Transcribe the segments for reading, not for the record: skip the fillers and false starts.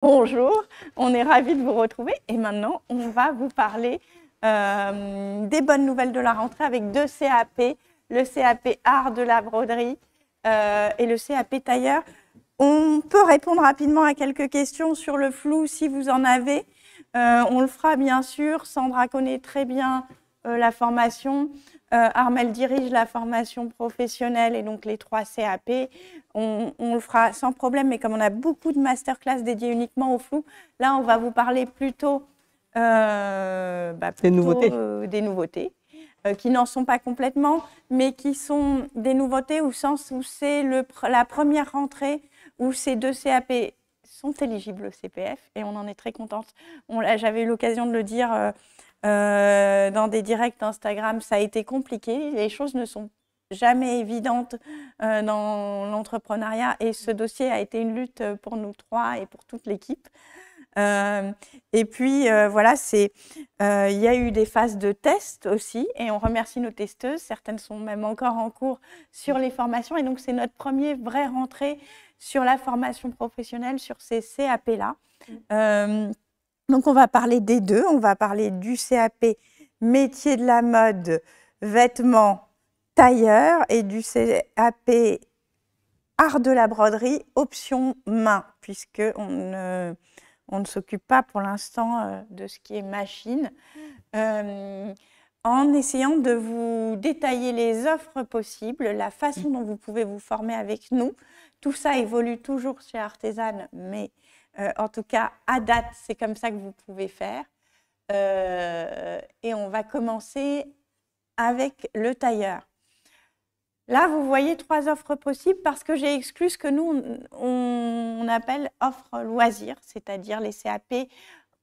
Bonjour, on est ravis de vous retrouver et maintenant on va vous parler des bonnes nouvelles de la rentrée avec deux CAP, le CAP Art de la broderie et le CAP tailleur. On peut répondre rapidement à quelques questions sur le flou si vous en avez. On le fera bien sûr, Sandra connaît très bien la formation. Armelle dirige la formation professionnelle et donc les 3 CAP. On le fera sans problème, mais comme on a beaucoup de masterclass dédiées uniquement au flou, là, on va vous parler plutôt, des nouveautés, qui n'en sont pas complètement, mais qui sont des nouveautés au sens où c'est la première rentrée où ces 2 CAP sont éligibles au CPF et on en est très contente. J'avais eu l'occasion de le dire dans des directs Instagram, ça a été compliqué. Les choses ne sont jamais évidentes dans l'entrepreneuriat et ce dossier a été une lutte pour nous 3 et pour toute l'équipe. Et puis voilà, il y a eu des phases de test aussi et on remercie nos testeuses. Certaines sont même encore en cours sur les formations et donc c'est notre première vraie rentrée sur la formation professionnelle sur ces CAP-là. Donc, on va parler des deux. On va parler du CAP métier de la mode, vêtements, tailleur et du CAP art de la broderie, option main, puisqu'on ne s'occupe pas pour l'instant de ce qui est machine. En essayant de vous détailler les offres possibles, la façon dont vous pouvez vous former avec nous. Tout ça évolue toujours chez Artesane, mais en tout cas, à date, c'est comme ça que vous pouvez faire. Et on va commencer avec le tailleur. Là, vous voyez 3 offres possibles parce que j'ai exclu ce que nous, on appelle offre loisir, c'est-à-dire les CAP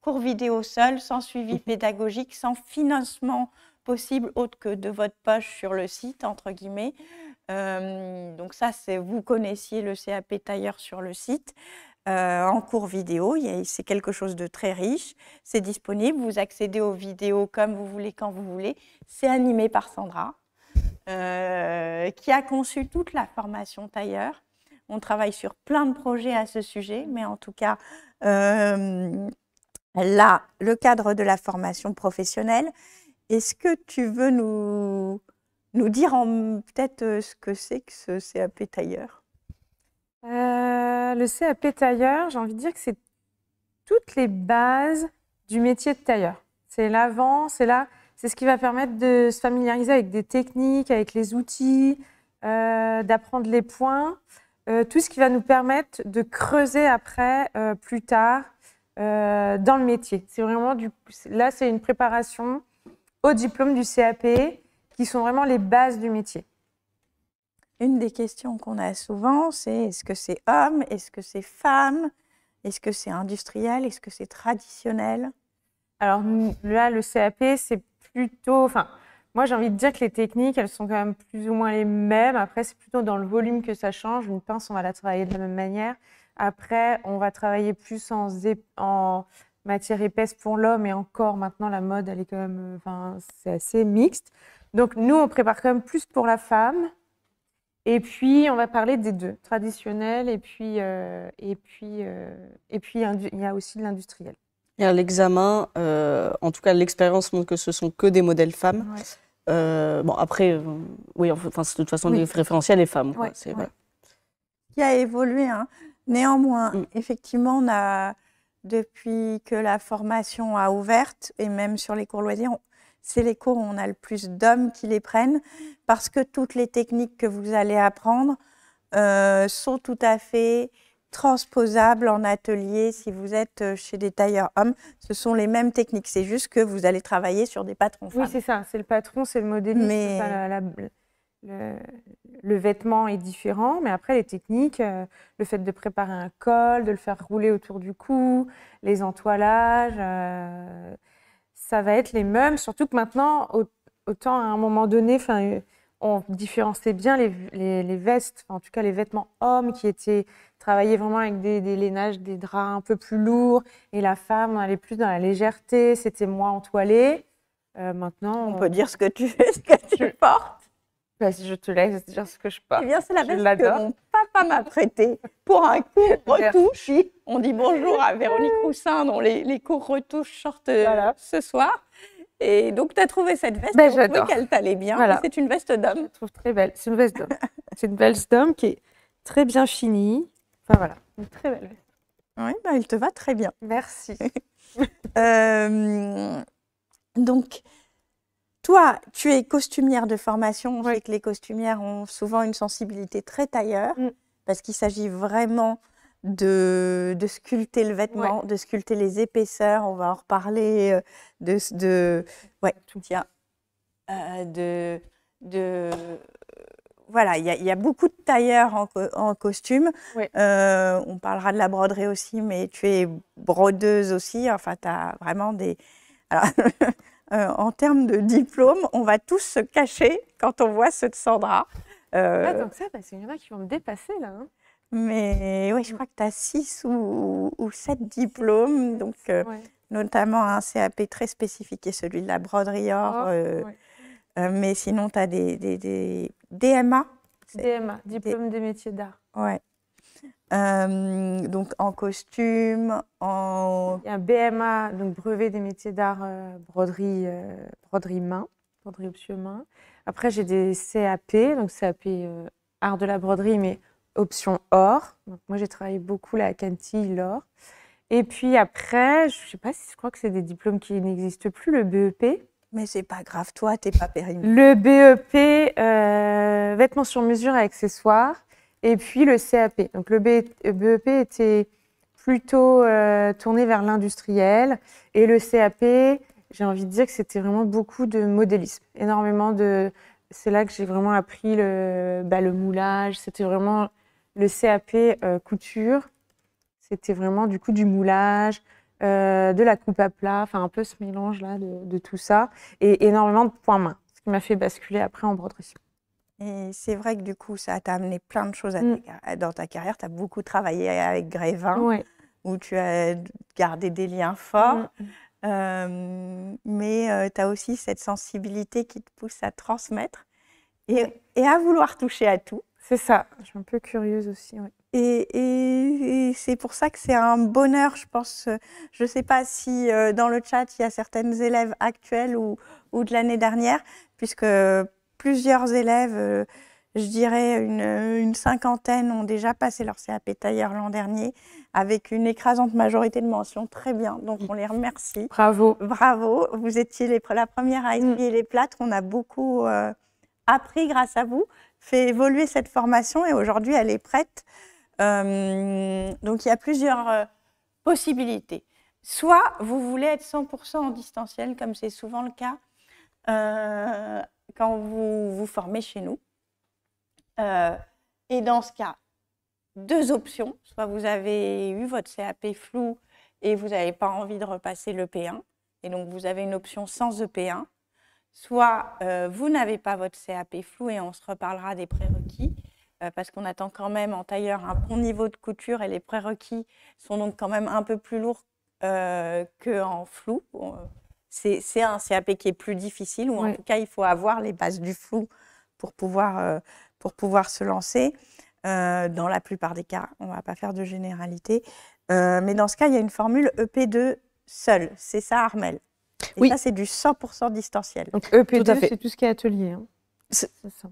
cours vidéo seul, sans suivi pédagogique, sans financement possible autre que de votre poche sur le site, entre guillemets. Donc ça, vous connaissiez le CAP tailleur sur le site. En cours vidéo, c'est quelque chose de très riche, c'est disponible, vous accédez aux vidéos comme vous voulez, quand vous voulez. C'est animé par Sandra, qui a conçu toute la formation tailleur. On travaille sur plein de projets à ce sujet, mais en tout cas, là, le cadre de la formation professionnelle. Est-ce que tu veux nous dire peut-être ce que c'est que ce CAP tailleur ? Le CAP tailleur, j'ai envie de dire que c'est toutes les bases du métier de tailleur. C'est l'avant, c'est ce qui va permettre de se familiariser avec des techniques, avec les outils, d'apprendre les points, tout ce qui va nous permettre de creuser après, plus tard, dans le métier. C'est vraiment là, c'est une préparation au diplôme du CAP qui sont vraiment les bases du métier. Une des questions qu'on a souvent, c'est est-ce que c'est homme, est-ce que c'est femme, est-ce que c'est industriel, est-ce que c'est traditionnel ? Alors là, le CAP, c'est plutôt... Enfin, moi, j'ai envie de dire que les techniques, elles sont quand même plus ou moins les mêmes. Après, c'est plutôt dans le volume que ça change. Une pince, on va la travailler de la même manière. Après, on va travailler plus en matière épaisse pour l'homme. Et encore, maintenant, la mode, elle est quand même... Enfin, c'est assez mixte. Donc, nous, on prépare quand même plus pour la femme. Et puis, on va parler des deux, traditionnel et puis il y a aussi de l'industriel. Et à l'examen, en tout cas, l'expérience montre que ce sont que des modèles femmes. Ouais. Bon, après, oui, enfin, de toute façon, les référentiels, les femmes. Quoi, ouais. Voilà. Qui a évolué, hein. Néanmoins, effectivement, on a, depuis que la formation a ouverte, et même sur les cours loisirs, c'est les cours où on a le plus d'hommes qui les prennent parce que toutes les techniques que vous allez apprendre sont tout à fait transposables en atelier. Si vous êtes chez des tailleurs hommes, ce sont les mêmes techniques. C'est juste que vous allez travailler sur des patrons femmes. Oui, c'est ça. C'est le patron, c'est le modéliste. Mais... Le vêtement est différent, mais après les techniques, le fait de préparer un col, de le faire rouler autour du cou, les entoilages... ça va être les mêmes, surtout que maintenant, autant à un moment donné, on différenciait bien les vestes, en tout cas les vêtements hommes qui étaient travaillés vraiment avec des lainages, des draps un peu plus lourds, et la femme, on allait plus dans la légèreté, c'était moins entoilé. Maintenant, on peut dire ce que tu portes. Bah, je te laisse dire ce que je porte. Eh bien, c'est la veste que mon papa pas m'apprêter pour un cours retouche. On dit bonjour à Véronique Roussin, dont les cours retouche sortent ce soir. Et donc, tu as trouvé cette veste, Ben, tu as trouvé qu'elle t'allait bien. Voilà. C'est une veste d'homme. Je la trouve très belle. C'est une veste d'homme. C'est une veste d'homme qui est très bien finie. Enfin voilà, une très belle veste. Oui, ben, elle te va très bien. Merci. Donc, toi, tu es costumière de formation. On Oui. sait que les costumières ont souvent une sensibilité très tailleur, parce qu'il s'agit vraiment de sculpter le vêtement, de sculpter les épaisseurs. On va en reparler voilà, il y a beaucoup de tailleurs en costume. Oui. On parlera de la broderie aussi, mais tu es brodeuse aussi. Enfin, tu as vraiment des... Alors, en termes de diplôme, on va tous se cacher quand on voit ceux de Sandra. Donc ça, parce qu'il y en a qui vont me dépasser là. Hein. Mais oui, je crois que tu as 6 ou 7 diplômes, donc notamment un CAP très spécifique qui est celui de la broderie or. Mais sinon, tu as des DMA. DMA, diplôme des métiers d'art. Ouais. Donc en costume, en... Il y a un BMA, donc brevet des métiers d'art, broderie main, broderie option main. Après, j'ai des CAP, donc CAP art de la broderie, mais option or. Donc moi, j'ai travaillé beaucoup la cantille, l'or. Et puis après, je sais pas si je crois que c'est des diplômes qui n'existent plus, le BEP. Mais c'est pas grave, toi, t'es pas périmé. Le BEP, vêtements sur mesure et accessoires. Et puis le CAP. Donc le BEP était plutôt tourné vers l'industriel. Et le CAP, j'ai envie de dire que c'était vraiment beaucoup de modélisme. Énormément de... C'est là que j'ai vraiment appris le moulage. C'était vraiment le CAP couture. C'était vraiment du coup du moulage, de la coupe à plat, enfin un peu ce mélange-là de tout ça. Et énormément de points main, ce qui m'a fait basculer après en broderie. Et c'est vrai que du coup, ça t'a amené plein de choses dans ta carrière. Tu as beaucoup travaillé avec Grévin, où tu as gardé des liens forts. Mais tu as aussi cette sensibilité qui te pousse à transmettre et à vouloir toucher à tout. C'est ça, je suis un peu curieuse aussi. Ouais. Et c'est pour ça que c'est un bonheur, je pense. Je ne sais pas si dans le chat, il y a certaines élèves actuelles ou de l'année dernière, puisque plusieurs élèves, je dirais une cinquantaine, ont déjà passé leur CAP tailleur l'an dernier, avec une écrasante majorité de mentions. Très bien, donc on les remercie. Bravo. Bravo, vous étiez la première à essuyer les plâtres. On a beaucoup appris grâce à vous, fait évoluer cette formation et aujourd'hui, elle est prête. Donc, il y a plusieurs possibilités. Soit vous voulez être 100% en distanciel, comme c'est souvent le cas quand vous vous formez chez nous. Et dans ce cas, 2 options. Soit vous avez eu votre CAP flou et vous n'avez pas envie de repasser l'EP1. Et donc, vous avez une option sans EP1. Soit vous n'avez pas votre CAP flou et on se reparlera des prérequis. Parce qu'on attend quand même en tailleur un bon niveau de couture et les prérequis sont donc quand même un peu plus lourds qu'en flou. C'est un CAP qui est plus difficile, ou en tout cas, il faut avoir les bases du flou pour pouvoir se lancer. Dans la plupart des cas, on ne va pas faire de généralité. Mais dans ce cas, il y a une formule EP2 seule. C'est ça, Armelle. Et ça, c'est du 100% distanciel. Donc EP2, c'est tout ce qui est atelier. Hein. C'est ça.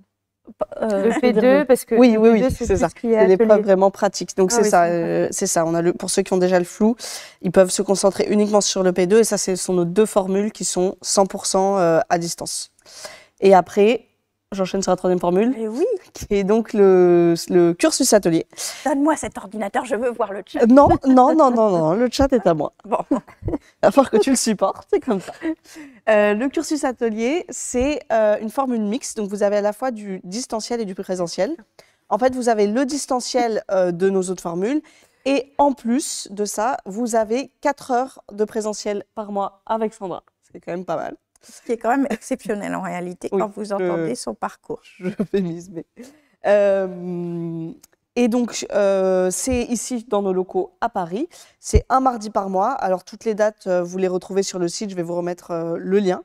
EP2, parce que oui, c'est ça. C'est des preuves vraiment pratiques. Donc c'est ça. On a pour ceux qui ont déjà le flou, ils peuvent se concentrer uniquement sur le P2 et ça, ce sont nos 2 formules qui sont 100% à distance. Et après, j'enchaîne sur la 3e formule, qui est donc le cursus atelier. Donne-moi cet ordinateur, je veux voir le chat. Non, le chat est à moi. Bon, il va falloir que tu le supportes, c'est comme ça. Le cursus atelier, c'est une formule mixte, donc vous avez à la fois du distanciel et du présentiel. En fait, vous avez le distanciel de nos autres formules et en plus de ça, vous avez 4 heures de présentiel par mois avec Sandra. C'est quand même pas mal. Ce qui est quand même exceptionnel en réalité quand vous entendez son parcours. Je vais miser. Et donc, c'est ici dans nos locaux à Paris. C'est un mardi par mois. Alors, toutes les dates, vous les retrouvez sur le site. Je vais vous remettre le lien.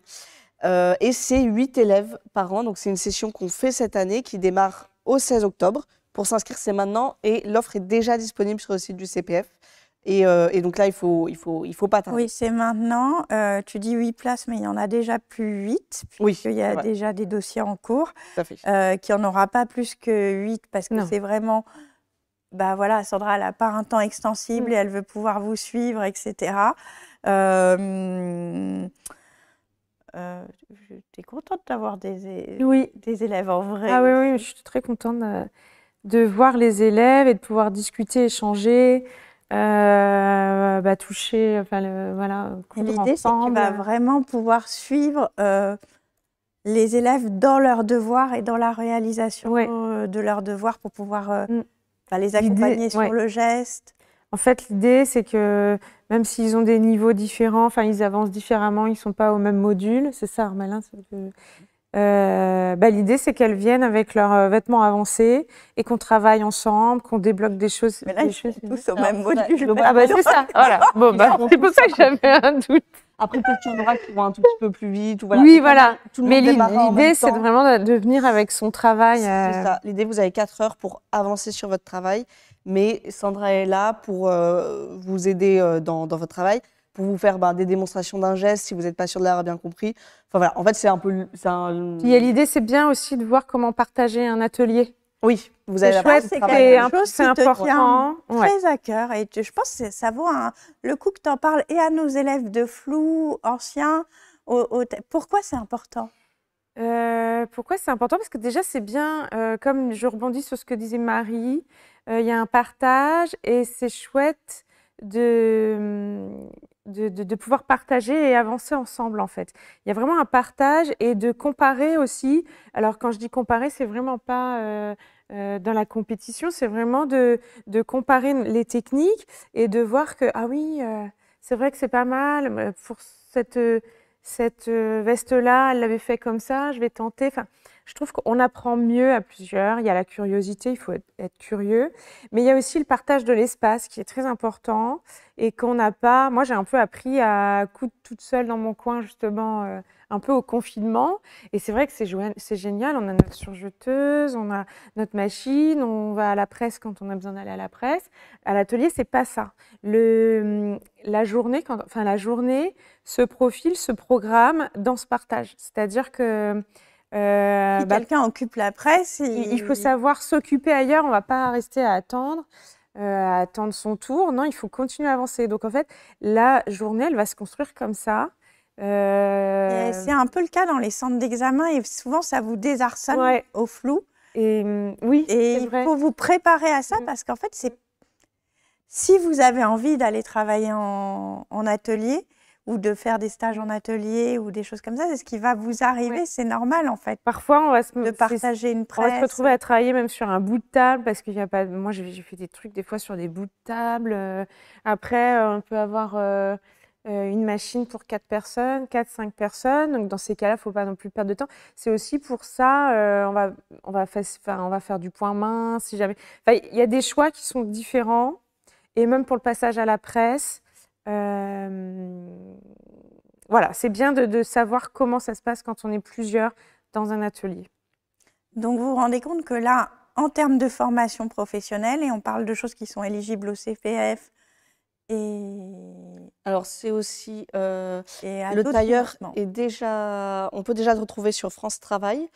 Et c'est 8 élèves par an. Donc, c'est une session qu'on fait cette année qui démarre au 16 octobre. Pour s'inscrire, c'est maintenant et l'offre est déjà disponible sur le site du CPF. Et donc là, il faut pas tarder. Oui, c'est maintenant. Tu dis 8 places, mais il y en a déjà plus 8, puisqu'il y a déjà des dossiers en cours. Tout à fait. Qu'il n'y en aura pas plus que 8, parce que c'est vraiment... Bah voilà, Sandra, elle n'a pas un temps extensible et elle veut pouvoir vous suivre, etc. T'es contente d'avoir des élèves en vrai? Ah oui, je suis très contente de voir les élèves et de pouvoir discuter, échanger, toucher, enfin voilà, l'idée, c'est que tu vas vraiment pouvoir suivre les élèves dans leurs devoirs et dans la réalisation de leurs devoirs pour pouvoir les accompagner sur le geste. En fait, l'idée, c'est que même s'ils ont des niveaux différents, enfin, ils avancent différemment, ils ne sont pas au même module. C'est ça, Armalin. L'idée, c'est qu'elles viennent avec leurs vêtements avancés et qu'on travaille ensemble, qu'on débloque des choses. Mais là, ils sont tous au même module. C'est ça. Voilà. Bon, c'est pour ça que j'avais un doute. Après, peut-être qu'il y en aura qui vont un tout petit peu plus vite. Ou voilà. Oui, voilà. Mais l'idée, c'est vraiment de venir avec son travail. C'est ça. L'idée, vous avez 4 heures pour avancer sur votre travail. Mais Sandra est là pour vous aider dans votre travail, pour vous faire des démonstrations d'un geste si vous n'êtes pas sûr de l'avoir bien compris. Enfin voilà, en fait, c'est un peu... L'idée, c'est bien aussi de voir comment partager un atelier. Oui, vous avez la chouette, c'est quelque chose qui te tient très à cœur. Et je pense que ça vaut le coup que tu en parles et à nos élèves de flou, anciens. Pourquoi c'est important? Pourquoi c'est important? Parce que déjà, c'est bien, comme je rebondis sur ce que disait Marie, il y a un partage et c'est chouette de pouvoir partager et avancer ensemble, en fait. Il y a vraiment un partage et de comparer aussi. Alors, quand je dis comparer, c'est vraiment pas dans la compétition, c'est vraiment de comparer les techniques et de voir que, ah oui, c'est vrai que c'est pas mal pour cette veste-là, elle l'avait fait comme ça, je vais tenter. Enfin, je trouve qu'on apprend mieux à plusieurs. Il y a la curiosité, il faut être curieux. Mais il y a aussi le partage de l'espace qui est très important et qu'on n'a pas... Moi, j'ai un peu appris à coudre toute seule dans mon coin, justement, un peu au confinement. Et c'est vrai que c'est génial. On a notre surjeteuse, on a notre machine, on va à la presse quand on a besoin d'aller à la presse. À l'atelier, c'est pas ça. La journée se profile, se programme dans ce partage. C'est-à-dire que si quelqu'un occupe la presse, il faut savoir s'occuper ailleurs. On ne va pas rester à attendre son tour. Non, il faut continuer à avancer. Donc en fait, la journée, elle va se construire comme ça. C'est un peu le cas dans les centres d'examen et souvent ça vous désarçonne au flou. Et il faut vous préparer à ça parce qu'en fait, si vous avez envie d'aller travailler en atelier ou de faire des stages en atelier ou des choses comme ça, c'est ce qui va vous arriver, c'est normal en fait. Parfois, on va de partager une presse. On va se retrouver à travailler même sur un bout de table parce qu'il n'y a pas... Moi, j'ai fait des trucs des fois sur des bouts de table. Après, on peut avoir une machine pour 4 personnes, 4-5 personnes. Donc, dans ces cas-là, il ne faut pas non plus perdre de temps. C'est aussi pour ça, on va faire du point main, si jamais... Enfin, il y a des choix qui sont différents. Et même pour le passage à la presse, voilà, c'est bien de savoir comment ça se passe quand on est plusieurs dans un atelier. Donc, vous vous rendez compte que là, en termes de formation professionnelle, et on parle de choses qui sont éligibles au CPF, alors c'est aussi le tailleur est déjà, on peut déjà le retrouver sur France Travail.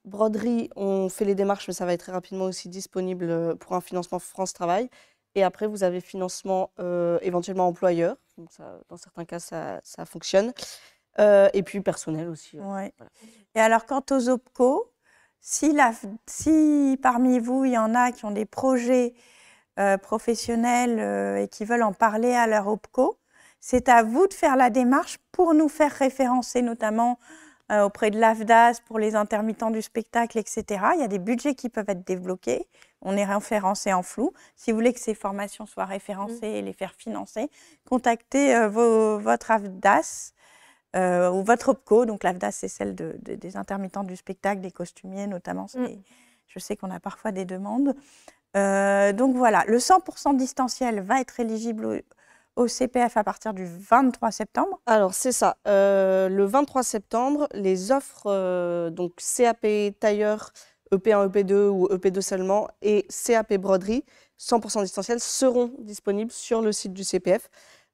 Broderie, on fait les démarches, mais ça va être très rapidement aussi disponible pour un financement France Travail. Et après, vous avez financement éventuellement employeur. Donc ça, dans certains cas, ça fonctionne. Et puis personnel aussi. Voilà. Et alors, quant aux OPCO, si parmi vous, il y en a qui ont des projets professionnels et qui veulent en parler à leur OPCO, c'est à vous de faire la démarche pour nous faire référencer, notamment auprès de l'AFDAS pour les intermittents du spectacle, etc. Il y a des budgets qui peuvent être débloqués. On est référencé en flou. Si vous voulez que ces formations soient référencées et les faire financer, contactez votre AFDAS ou votre OPCO. Donc l'AFDAS, c'est celle des intermittents du spectacle, des costumiers notamment. Je sais qu'on a parfois des demandes. Donc voilà, le 100% distanciel va être éligible au CPF à partir du 23 septembre. Alors c'est ça, le 23 septembre, les offres donc CAP tailleur EP1, EP2 ou EP2 seulement et CAP broderie 100% distanciel seront disponibles sur le site du CPF.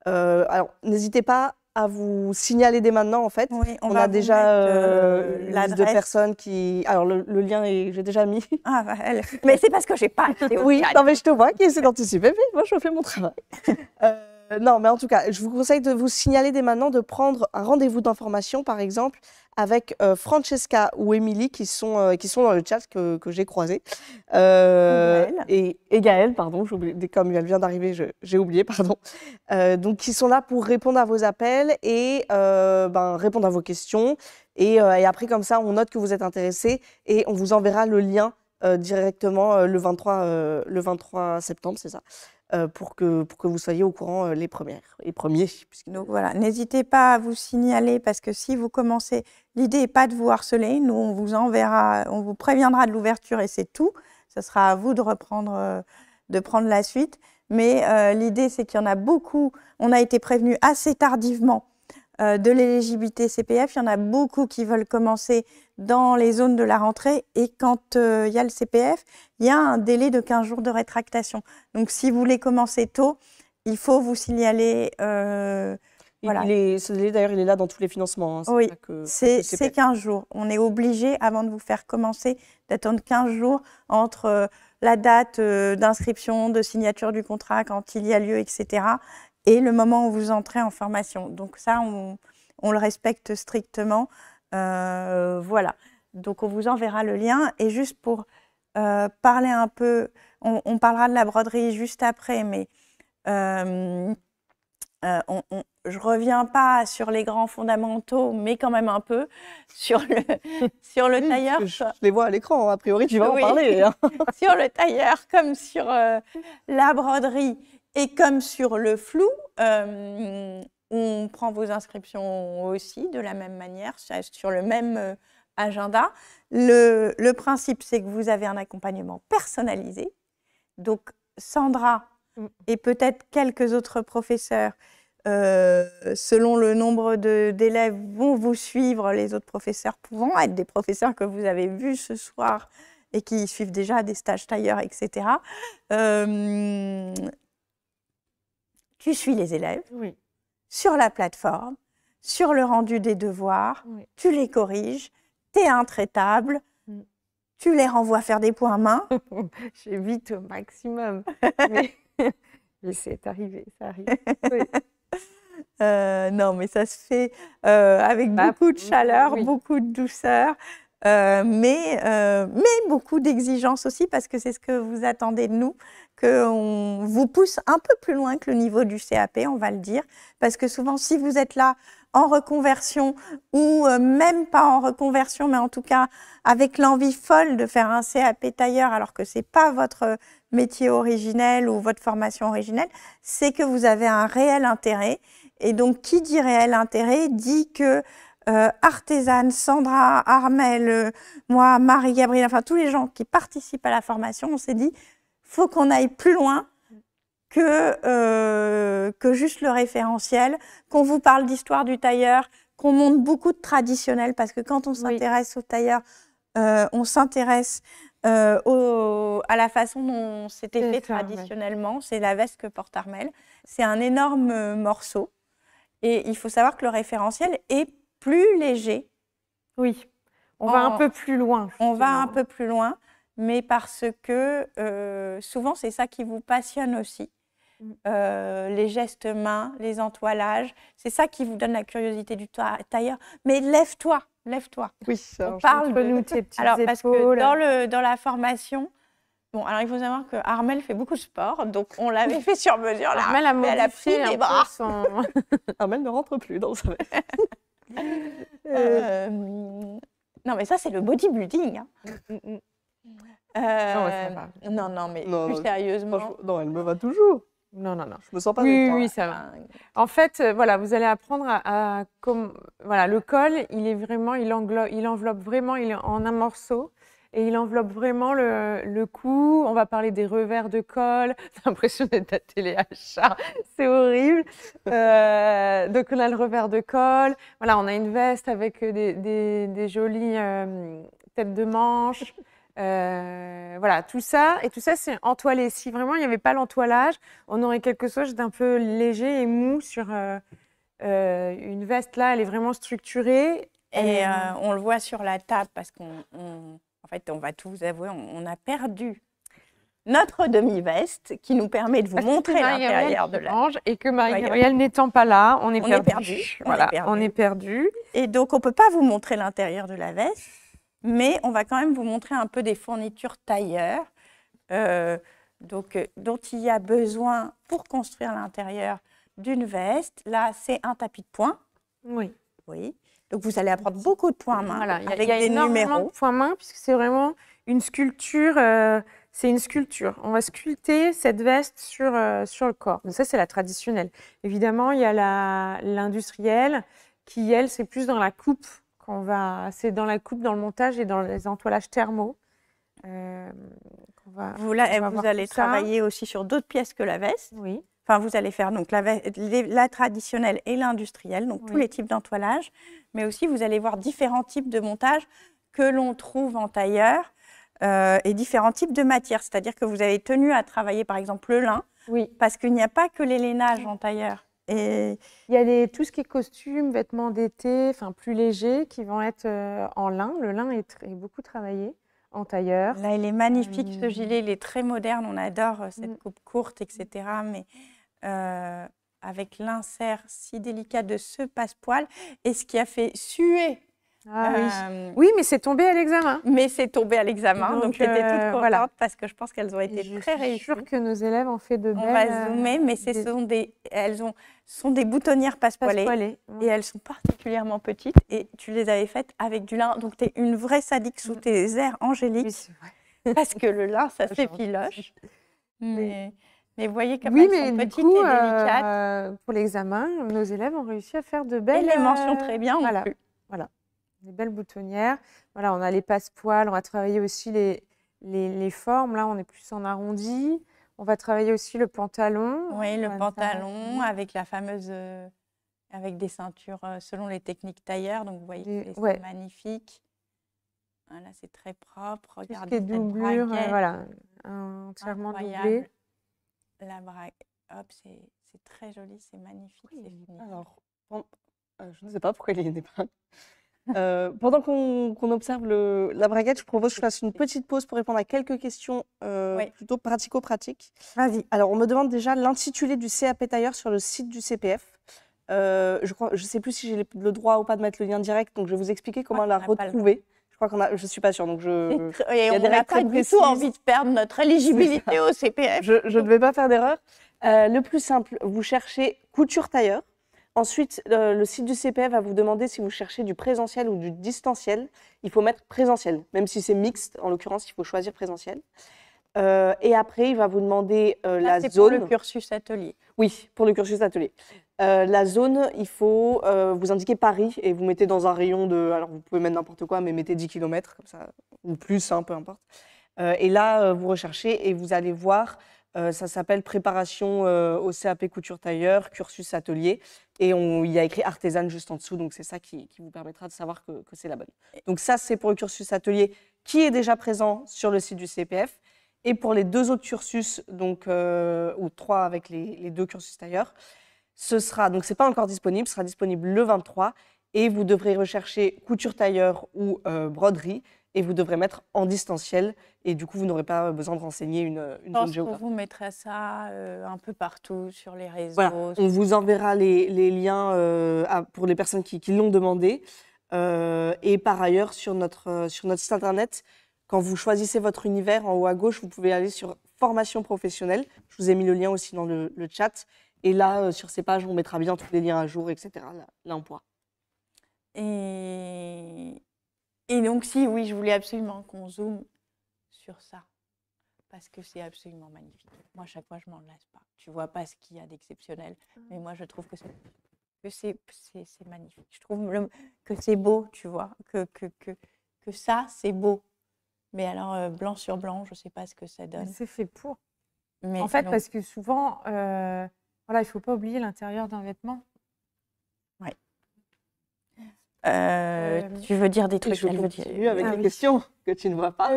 Alors, n'hésitez pas à vous signaler dès maintenant, en fait. Oui, on a déjà une liste de l'adresse. personnes qui... Alors, le lien, j'ai déjà mis. Ah, bah, mais c'est parce que j'ai pas acheté au Oui, Cannes. non, mais je te vois qui essaie d'anticiper, mais moi, je fais mon travail. Non, mais en tout cas, je vous conseille de vous signaler dès maintenant, de prendre un rendez-vous d'information, par exemple, avec Francesca ou Émilie qui sont dans le chat que j'ai croisé. Et Gaëlle, pardon, comme elle vient d'arriver, j'ai oublié, pardon. Donc, qui sont là pour répondre à vos appels et répondre à vos questions. Et après, comme ça, on note que vous êtes intéressés et on vous enverra le lien directement le 23 septembre, c'est ça, pour que vous soyez au courant les premiers. Donc voilà, n'hésitez pas à vous signaler parce que si vous commencez, l'idée n'est pas de vous harceler, nous on vous enverra, on vous préviendra de l'ouverture et c'est tout. Ce sera à vous de prendre la suite. Mais l'idée c'est qu'il y en a beaucoup, on a été prévenus assez tardivement de l'éligibilité CPF, il y en a beaucoup qui veulent commencer dans les zones de la rentrée et quand il y a le CPF, il y a un délai de 15 jours de rétractation. Donc si vous voulez commencer tôt, il faut vous signaler. Voilà. Ce délai d'ailleurs, il est là dans tous les financements. Hein, oui, c'est 15 jours. On est obligé, avant de vous faire commencer, d'attendre 15 jours entre la date d'inscription, de signature du contrat, quand il y a lieu, etc. et le moment où vous entrez en formation. Donc ça, on le respecte strictement. Voilà. Donc on vous enverra le lien. Et juste pour parler un peu, on parlera de la broderie juste après, mais je ne reviens pas sur les grands fondamentaux, mais quand même un peu sur le tailleur. Je les vois à l'écran, a priori tu vas en parler. Hein. Sur le tailleur, comme sur la broderie et comme sur le flou, on prend vos inscriptions aussi de la même manière, sur le même agenda. Le principe, c'est que vous avez un accompagnement personnalisé. Donc, Sandra et peut-être quelques autres professeurs, selon le nombre d'élèves, vont vous suivre. Les autres professeurs pouvant être des professeurs que vous avez vus ce soir et qui suivent déjà des stages tailleurs, etc. Tu suis les élèves sur la plateforme, sur le rendu des devoirs, tu les corriges, tu es intraitable, tu les renvoies faire des points main. J'évite au maximum, mais c'est arrivé, ça arrive. Oui. Non, mais ça se fait avec beaucoup de chaleur, beaucoup de douceur, mais beaucoup d'exigence aussi, parce que c'est ce que vous attendez de nous, qu'on vous pousse un peu plus loin que le niveau du CAP, on va le dire, parce que souvent, si vous êtes là en reconversion ou même pas en reconversion, mais en tout cas avec l'envie folle de faire un CAP tailleur alors que ce n'est pas votre métier originel ou votre formation originelle, c'est que vous avez un réel intérêt. Et donc, qui dit réel intérêt dit que Artésane, Sandra, Armelle, moi, Marie-Gabrielle, enfin tous les gens qui participent à la formation, on s'est dit, faut qu'on aille plus loin que juste le référentiel, qu'on vous parle d'histoire du tailleur, qu'on montre beaucoup de traditionnel, parce que quand on s'intéresse au tailleur, on s'intéresse à la façon dont c'était fait traditionnellement. C'est la veste que porte Armelle. C'est un énorme morceau. Et il faut savoir que le référentiel est plus léger. Oui, on va un peu plus loin. Justement. On va un peu plus loin, mais parce que souvent, c'est ça qui vous passionne aussi. Les gestes mains, les entoilages, c'est ça qui vous donne la curiosité du tailleur. Mais lève-toi, lève-toi. Oui, on parle de nous, tes petites alors, épaules. Parce que dans la formation, bon, alors il faut savoir que Armelle fait beaucoup de sport, donc on l'avait fait sur mesure. Armelle a modifié les bras. Armelle ne rentre plus dans sa veste. Non, mais ça, c'est le bodybuilding. Hein. Non, mais plus sérieusement. Non, elle me va toujours. Non. Je me sens pas oui, ça va. En fait, voilà, vous allez apprendre voilà, le col, il enveloppe vraiment, il est en un morceau. Et il enveloppe vraiment le cou. On va parler des revers de col. J'ai l'impression d'être à téléachat. C'est horrible. Donc, on a le revers de col. Voilà, on a une veste avec des jolies têtes de manche. Voilà, tout ça, c'est entoilé. Si vraiment il n'y avait pas l'entoilage, on aurait quelque chose d'un peu léger et mou sur une veste. Là, elle est vraiment structurée. Et on le voit sur la table parce en fait, on va tout vous avouer, on a perdu notre demi-veste qui nous permet de vous montrer l'intérieur de la... Et que Marie-Gabrielle n'étant pas là, on est perdu. Voilà, on est perdu. Et donc, on ne peut pas vous montrer l'intérieur de la veste, mais on va quand même vous montrer un peu des fournitures tailleur dont il y a besoin pour construire l'intérieur d'une veste. Là, c'est un tapis de poing. Oui. Donc, vous allez apprendre beaucoup de points main avec des numéros. De points main, puisque c'est vraiment une sculpture. C'est une sculpture. On va sculpter cette veste sur le corps. Donc ça, c'est la traditionnelle. Évidemment, il y a l'industrielle qui, elle, c'est plus dans la coupe. C'est dans la coupe, dans le montage et dans les entoilages thermaux. Vous allez travailler aussi sur d'autres pièces que la veste. Oui. Enfin, vous allez faire donc la traditionnelle et l'industrielle, donc tous les types d'entoilage. Mais aussi, vous allez voir différents types de montages que l'on trouve en tailleur. Et différents types de matières, c'est-à-dire que vous avez tenu à travailler par exemple le lin, parce qu'il n'y a pas que les lainages en tailleur. Et il y a tout ce qui est costumes, vêtements d'été, enfin plus légers, qui vont être en lin. Le lin est beaucoup travaillé en tailleur. Là, il est magnifique, ce gilet, il est très moderne, on adore cette coupe courte, etc. Mais avec l'insert si délicat de ce passepoil, et ce qui a fait suer. Oui, mais c'est tombé à l'examen. Donc j'étais toute contente parce que je pense qu'elles ont été très réussies. Je suis sûre que nos élèves ont fait de belles... On va zoomer, mais elles sont des boutonnières passepoilées et elles sont particulièrement petites et tu les avais faites avec du lin. Donc tu es une vraie sadique sous tes airs angéliques parce que le lin, ça s'effiloche. Mais vous voyez comme elles sont petites et délicates. Pour l'examen, nos élèves ont réussi à faire de belles... Et les mentions très bien non plus. Voilà. Des belles boutonnières. Voilà, on a les passepoils, on va travailler aussi les formes. Là, on est plus en arrondi. On va travailler aussi le pantalon. Oui, le pantalon avec la fameuse... avec des ceintures selon les techniques tailleur. Donc, vous voyez, c'est magnifique. Là, c'est très propre. Regardez cette doublure, voilà, entièrement doublé. La brague, hop, c'est très joli, c'est magnifique. Alors, je ne sais pas pourquoi il n'est pas... pendant qu'on observe la braguette, je propose que je fasse une petite pause pour répondre à quelques questions plutôt pratico-pratiques. Vas-y. Alors, on me demande déjà l'intitulé du CAP tailleur sur le site du CPF. Je ne sais plus si j'ai le droit ou pas de mettre le lien direct, donc je vais vous expliquer comment la retrouver. Je crois je ne suis pas sûre. Donc et on n'a pas du tout envie de perdre notre éligibilité au CPF. Je ne vais pas faire d'erreur. Le plus simple, vous cherchez couture tailleur. Ensuite, le site du CPF va vous demander si vous cherchez du présentiel ou du distanciel. Il faut mettre présentiel, même si c'est mixte. En l'occurrence, il faut choisir présentiel. Et après, il va vous demander la zone. C'est pour le cursus atelier. Oui, pour le cursus atelier. La zone, il faut vous indiquer Paris et vous mettez dans un rayon de... Alors, vous pouvez mettre n'importe quoi, mais mettez 10 km, comme ça, ou plus, peu importe. Et là, vous recherchez et vous allez voir... ça s'appelle préparation au CAP couture tailleur, cursus atelier. Et il y a écrit artisane juste en dessous. Donc, c'est ça qui vous permettra de savoir que c'est la bonne. Donc, ça, c'est pour le cursus atelier qui est déjà présent sur le site du CPF. Et pour les deux autres cursus, donc, ou trois avec les deux cursus tailleur, donc, ce n'est pas encore disponible. Ce sera disponible le 23. Et vous devrez rechercher couture tailleur ou broderie. Et vous devrez mettre en distanciel. Et du coup, vous n'aurez pas besoin de renseigner une zone géographique. Je vous mettrai ça un peu partout sur les réseaux. Voilà. On vous enverra les liens pour les personnes qui l'ont demandé. Et par ailleurs, sur notre site internet, quand vous choisissez votre univers, en haut à gauche, vous pouvez aller sur formation professionnelle. Je vous ai mis le lien aussi dans le chat. Et là, sur ces pages, on mettra bien tous les liens à jour, etc. Là, on pourra. Et donc, oui, je voulais absolument qu'on zoome sur ça, parce que c'est absolument magnifique. Moi, à chaque fois, je ne m'en lasse pas. Tu ne vois pas ce qu'il y a d'exceptionnel, mais moi, je trouve que c'est magnifique. Je trouve que c'est beau, tu vois, que ça, c'est beau. Mais alors, blanc sur blanc, je ne sais pas ce que ça donne. C'est fait pour. Mais en fait, parce que souvent, il ne faut pas oublier l'intérieur d'un vêtement. Oui. Tu veux dire des trucs. Je continue avec les questions que tu ne vois pas.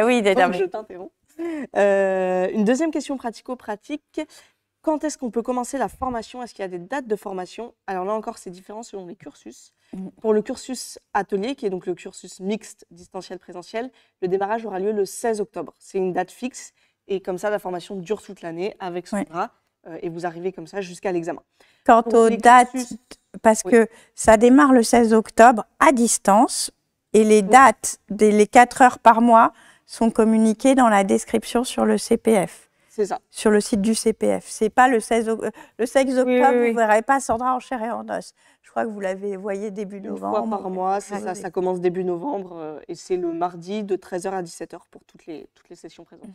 Oui, je t'interromps. Une deuxième question pratico-pratique. Quand est-ce qu'on peut commencer la formation? Est-ce qu'il y a des dates de formation? Alors là encore, c'est différent selon les cursus. Pour le cursus atelier, qui est donc le cursus mixte distanciel-présentiel, le démarrage aura lieu le 16 octobre. C'est une date fixe et comme ça, la formation dure toute l'année avec Sandra et vous arrivez comme ça jusqu'à l'examen. Quant aux dates, parce que ça démarre le 16 octobre à distance et les dates, les 4 heures par mois sont communiquées dans la description sur le CPF. C'est ça. Sur le site du CPF. C'est pas le 16 octobre, vous ne verrez pas Sandra en chair et en os. Je crois que vous l'avez voyé début novembre. Une fois par mois, c'est ça, ça commence début novembre et c'est le mardi de 13h à 17h pour toutes les sessions présentes.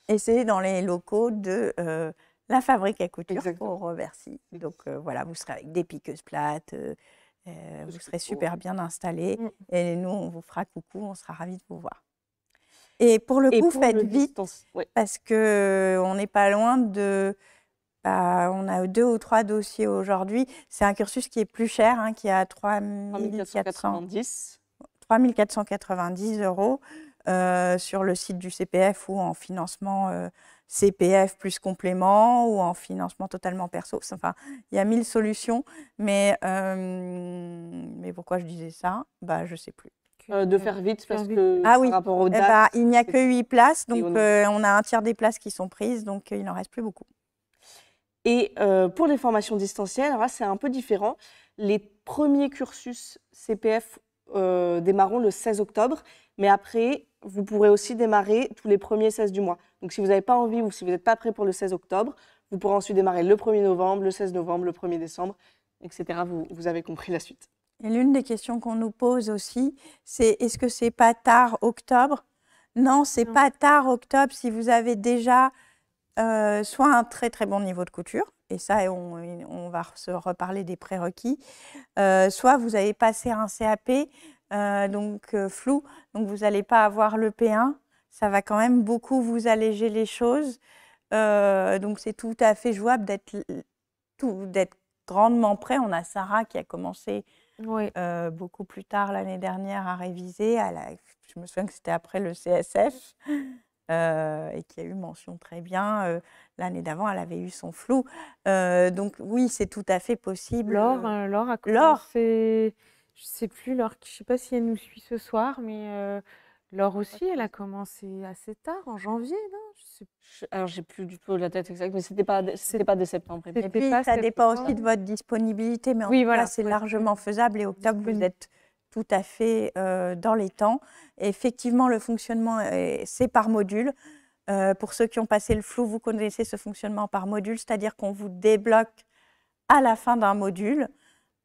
Et c'est dans les locaux de la fabrique à couture pour Robercy. Donc voilà, vous serez avec des piqueuses plates, vous serez super bien installés et nous, on vous fera coucou, on sera ravis de vous voir. Et pour le coup, faites vite, parce qu'on n'est pas loin de... on a 2 ou 3 dossiers aujourd'hui. C'est un cursus qui est plus cher, qui est à 3 490 € sur le site du CPF ou en financement CPF plus complément ou en financement totalement perso. Enfin, il y a 1000 solutions, mais pourquoi je disais ça? Je ne sais plus. De faire vite parce que par rapport aux dates, il n'y a que 8 places, donc on a un tiers des places qui sont prises, donc il n'en reste plus beaucoup. Et pour les formations distancielles, alors là c'est un peu différent. Les premiers cursus CPF démarreront le 16 octobre, mais après vous pourrez aussi démarrer tous les premiers 16 du mois. Donc si vous n'avez pas envie ou si vous n'êtes pas prêt pour le 16 octobre, vous pourrez ensuite démarrer le 1er novembre, le 16 novembre, le 1er décembre, etc. Vous avez compris la suite. Et l'une des questions qu'on nous pose aussi, c'est est-ce que c'est pas tard octobre? Non, c'est pas tard octobre si vous avez déjà soit un très très bon niveau de couture, et ça on va se reparler des prérequis, soit vous avez passé un CAP, donc flou, donc vous n'allez pas avoir le P1, ça va quand même beaucoup vous alléger les choses, donc c'est tout à fait jouable d'être grandement prêt. On a Sarah qui a commencé beaucoup plus tard l'année dernière à réviser. Je me souviens que c'était après le CSF et qui a eu mention très bien. L'année d'avant, elle avait eu son flou. Donc oui, c'est tout à fait possible. Laure a commencé, je ne sais plus, Laure, je ne sais pas si elle nous suit ce soir, mais Laure aussi, elle a commencé assez tard, en janvier, non? Alors, j'ai plus du tout la date exacte, mais c'était pas dès septembre. Et puis, ça dépend aussi de votre disponibilité, mais en tout cas, c'est largement faisable. Et octobre, vous êtes tout à fait dans les temps. Et effectivement, le fonctionnement, c'est par module. Pour ceux qui ont passé le flou, vous connaissez ce fonctionnement par module, c'est-à-dire qu'on vous débloque à la fin d'un module.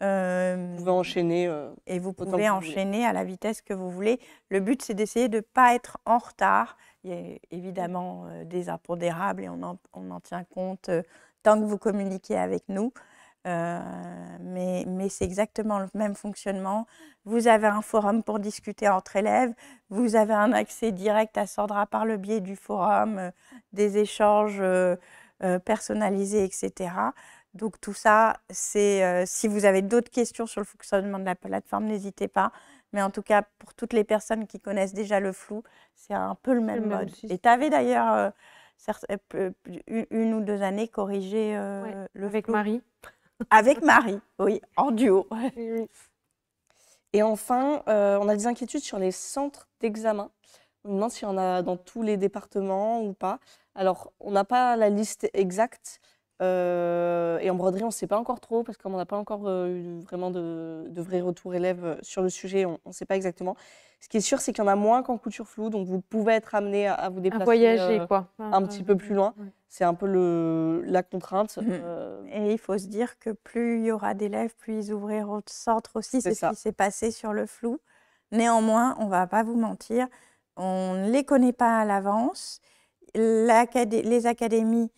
Vous pouvez enchaîner. Et vous pouvez enchaîner à la vitesse que vous voulez. Le but, c'est d'essayer de ne pas être en retard. Il y a évidemment des impondérables et on en tient compte tant que vous communiquez avec nous. Mais c'est exactement le même fonctionnement. Vous avez un forum pour discuter entre élèves. Vous avez un accès direct à Sandra par le biais du forum, des échanges personnalisés, etc. Donc tout ça, c'est si vous avez d'autres questions sur le fonctionnement de la plateforme, n'hésitez pas. Mais en tout cas, pour toutes les personnes qui connaissent déjà le flou, c'est un peu le même mode. Et tu avais d'ailleurs une ou 2 années corrigé le avec flou. Marie. Avec Marie, oui, en duo. Et enfin, on a des inquiétudes sur les centres d'examen. On nous demande s'il y en a dans tous les départements ou pas. Alors, on n'a pas la liste exacte. Et en broderie, on ne sait pas encore trop, parce qu'on n'a pas encore eu vraiment de vrais retours élèves sur le sujet, on ne sait pas exactement. Ce qui est sûr, c'est qu'il y en a moins qu'en couture floue, donc vous pouvez être amené à vous déplacer voyager, un petit peu plus loin. C'est un peu la contrainte. Et il faut se dire que plus il y aura d'élèves, plus ils ouvriront de centres aussi. C'est ce qui s'est passé sur le flou. Néanmoins, on ne va pas vous mentir, on ne les connaît pas à l'avance. Les académies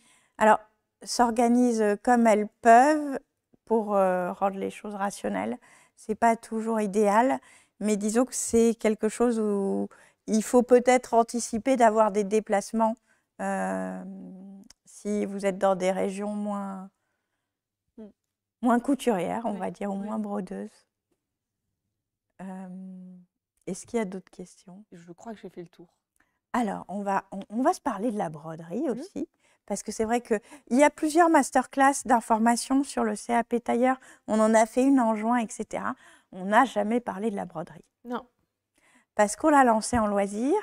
s'organisent comme elles peuvent pour rendre les choses rationnelles. Ce n'est pas toujours idéal, mais disons que c'est quelque chose où il faut peut-être anticiper d'avoir des déplacements si vous êtes dans des régions moins couturières, on va dire, ou moins brodeuses. Est-ce qu'il y a d'autres questions? Je crois que j'ai fait le tour. Alors, on va se parler de la broderie aussi, parce que c'est vrai qu'il y a plusieurs masterclass d'information sur le CAP tailleur. On en a fait une en juin, etc. On n'a jamais parlé de la broderie. Non. Parce qu'on l'a lancée en loisir,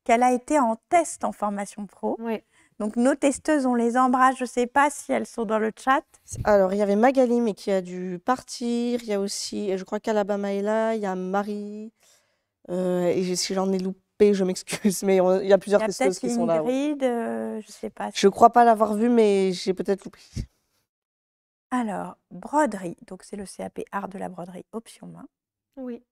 qu'elle a été en test en formation pro. Oui. Donc, nos testeuses, on les embrasse. Je ne sais pas si elles sont dans le chat. Alors, il y avait Magali, mais qui a dû partir. Il y a aussi, je crois qu'Alabama est là. Il y a Marie. Et si j'en ai loupé, je m'excuse. Mais il y a plusieurs testeuses qui sont là. Ingrid, je ne sais pas. Je ne crois pas l'avoir vue, mais j'ai peut-être loupé. Alors, broderie. Donc, c'est le CAP Art de la broderie, option main. Oui.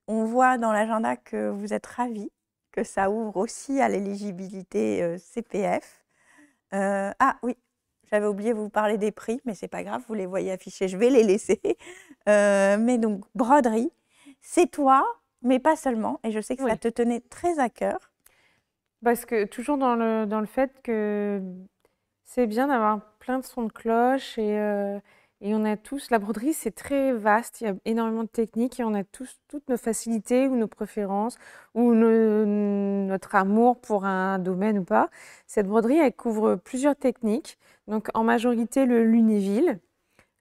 On voit dans l'agenda que vous êtes ravis, que ça ouvre aussi à l'éligibilité CPF. Ah oui, j'avais oublié de vous parler des prix, mais c'est pas grave, vous les voyez affichés, je vais les laisser. Mais donc, broderie, c'est toi, mais pas seulement. Et je sais que ça te tenait très à cœur. Parce que toujours dans le fait que c'est bien d'avoir plein de sons de cloche et on a tous, la broderie c'est très vaste, il y a énormément de techniques et on a tous toutes nos facilités ou nos préférences ou notre amour pour un domaine ou pas. Cette broderie elle couvre plusieurs techniques, donc en majorité le Lunéville.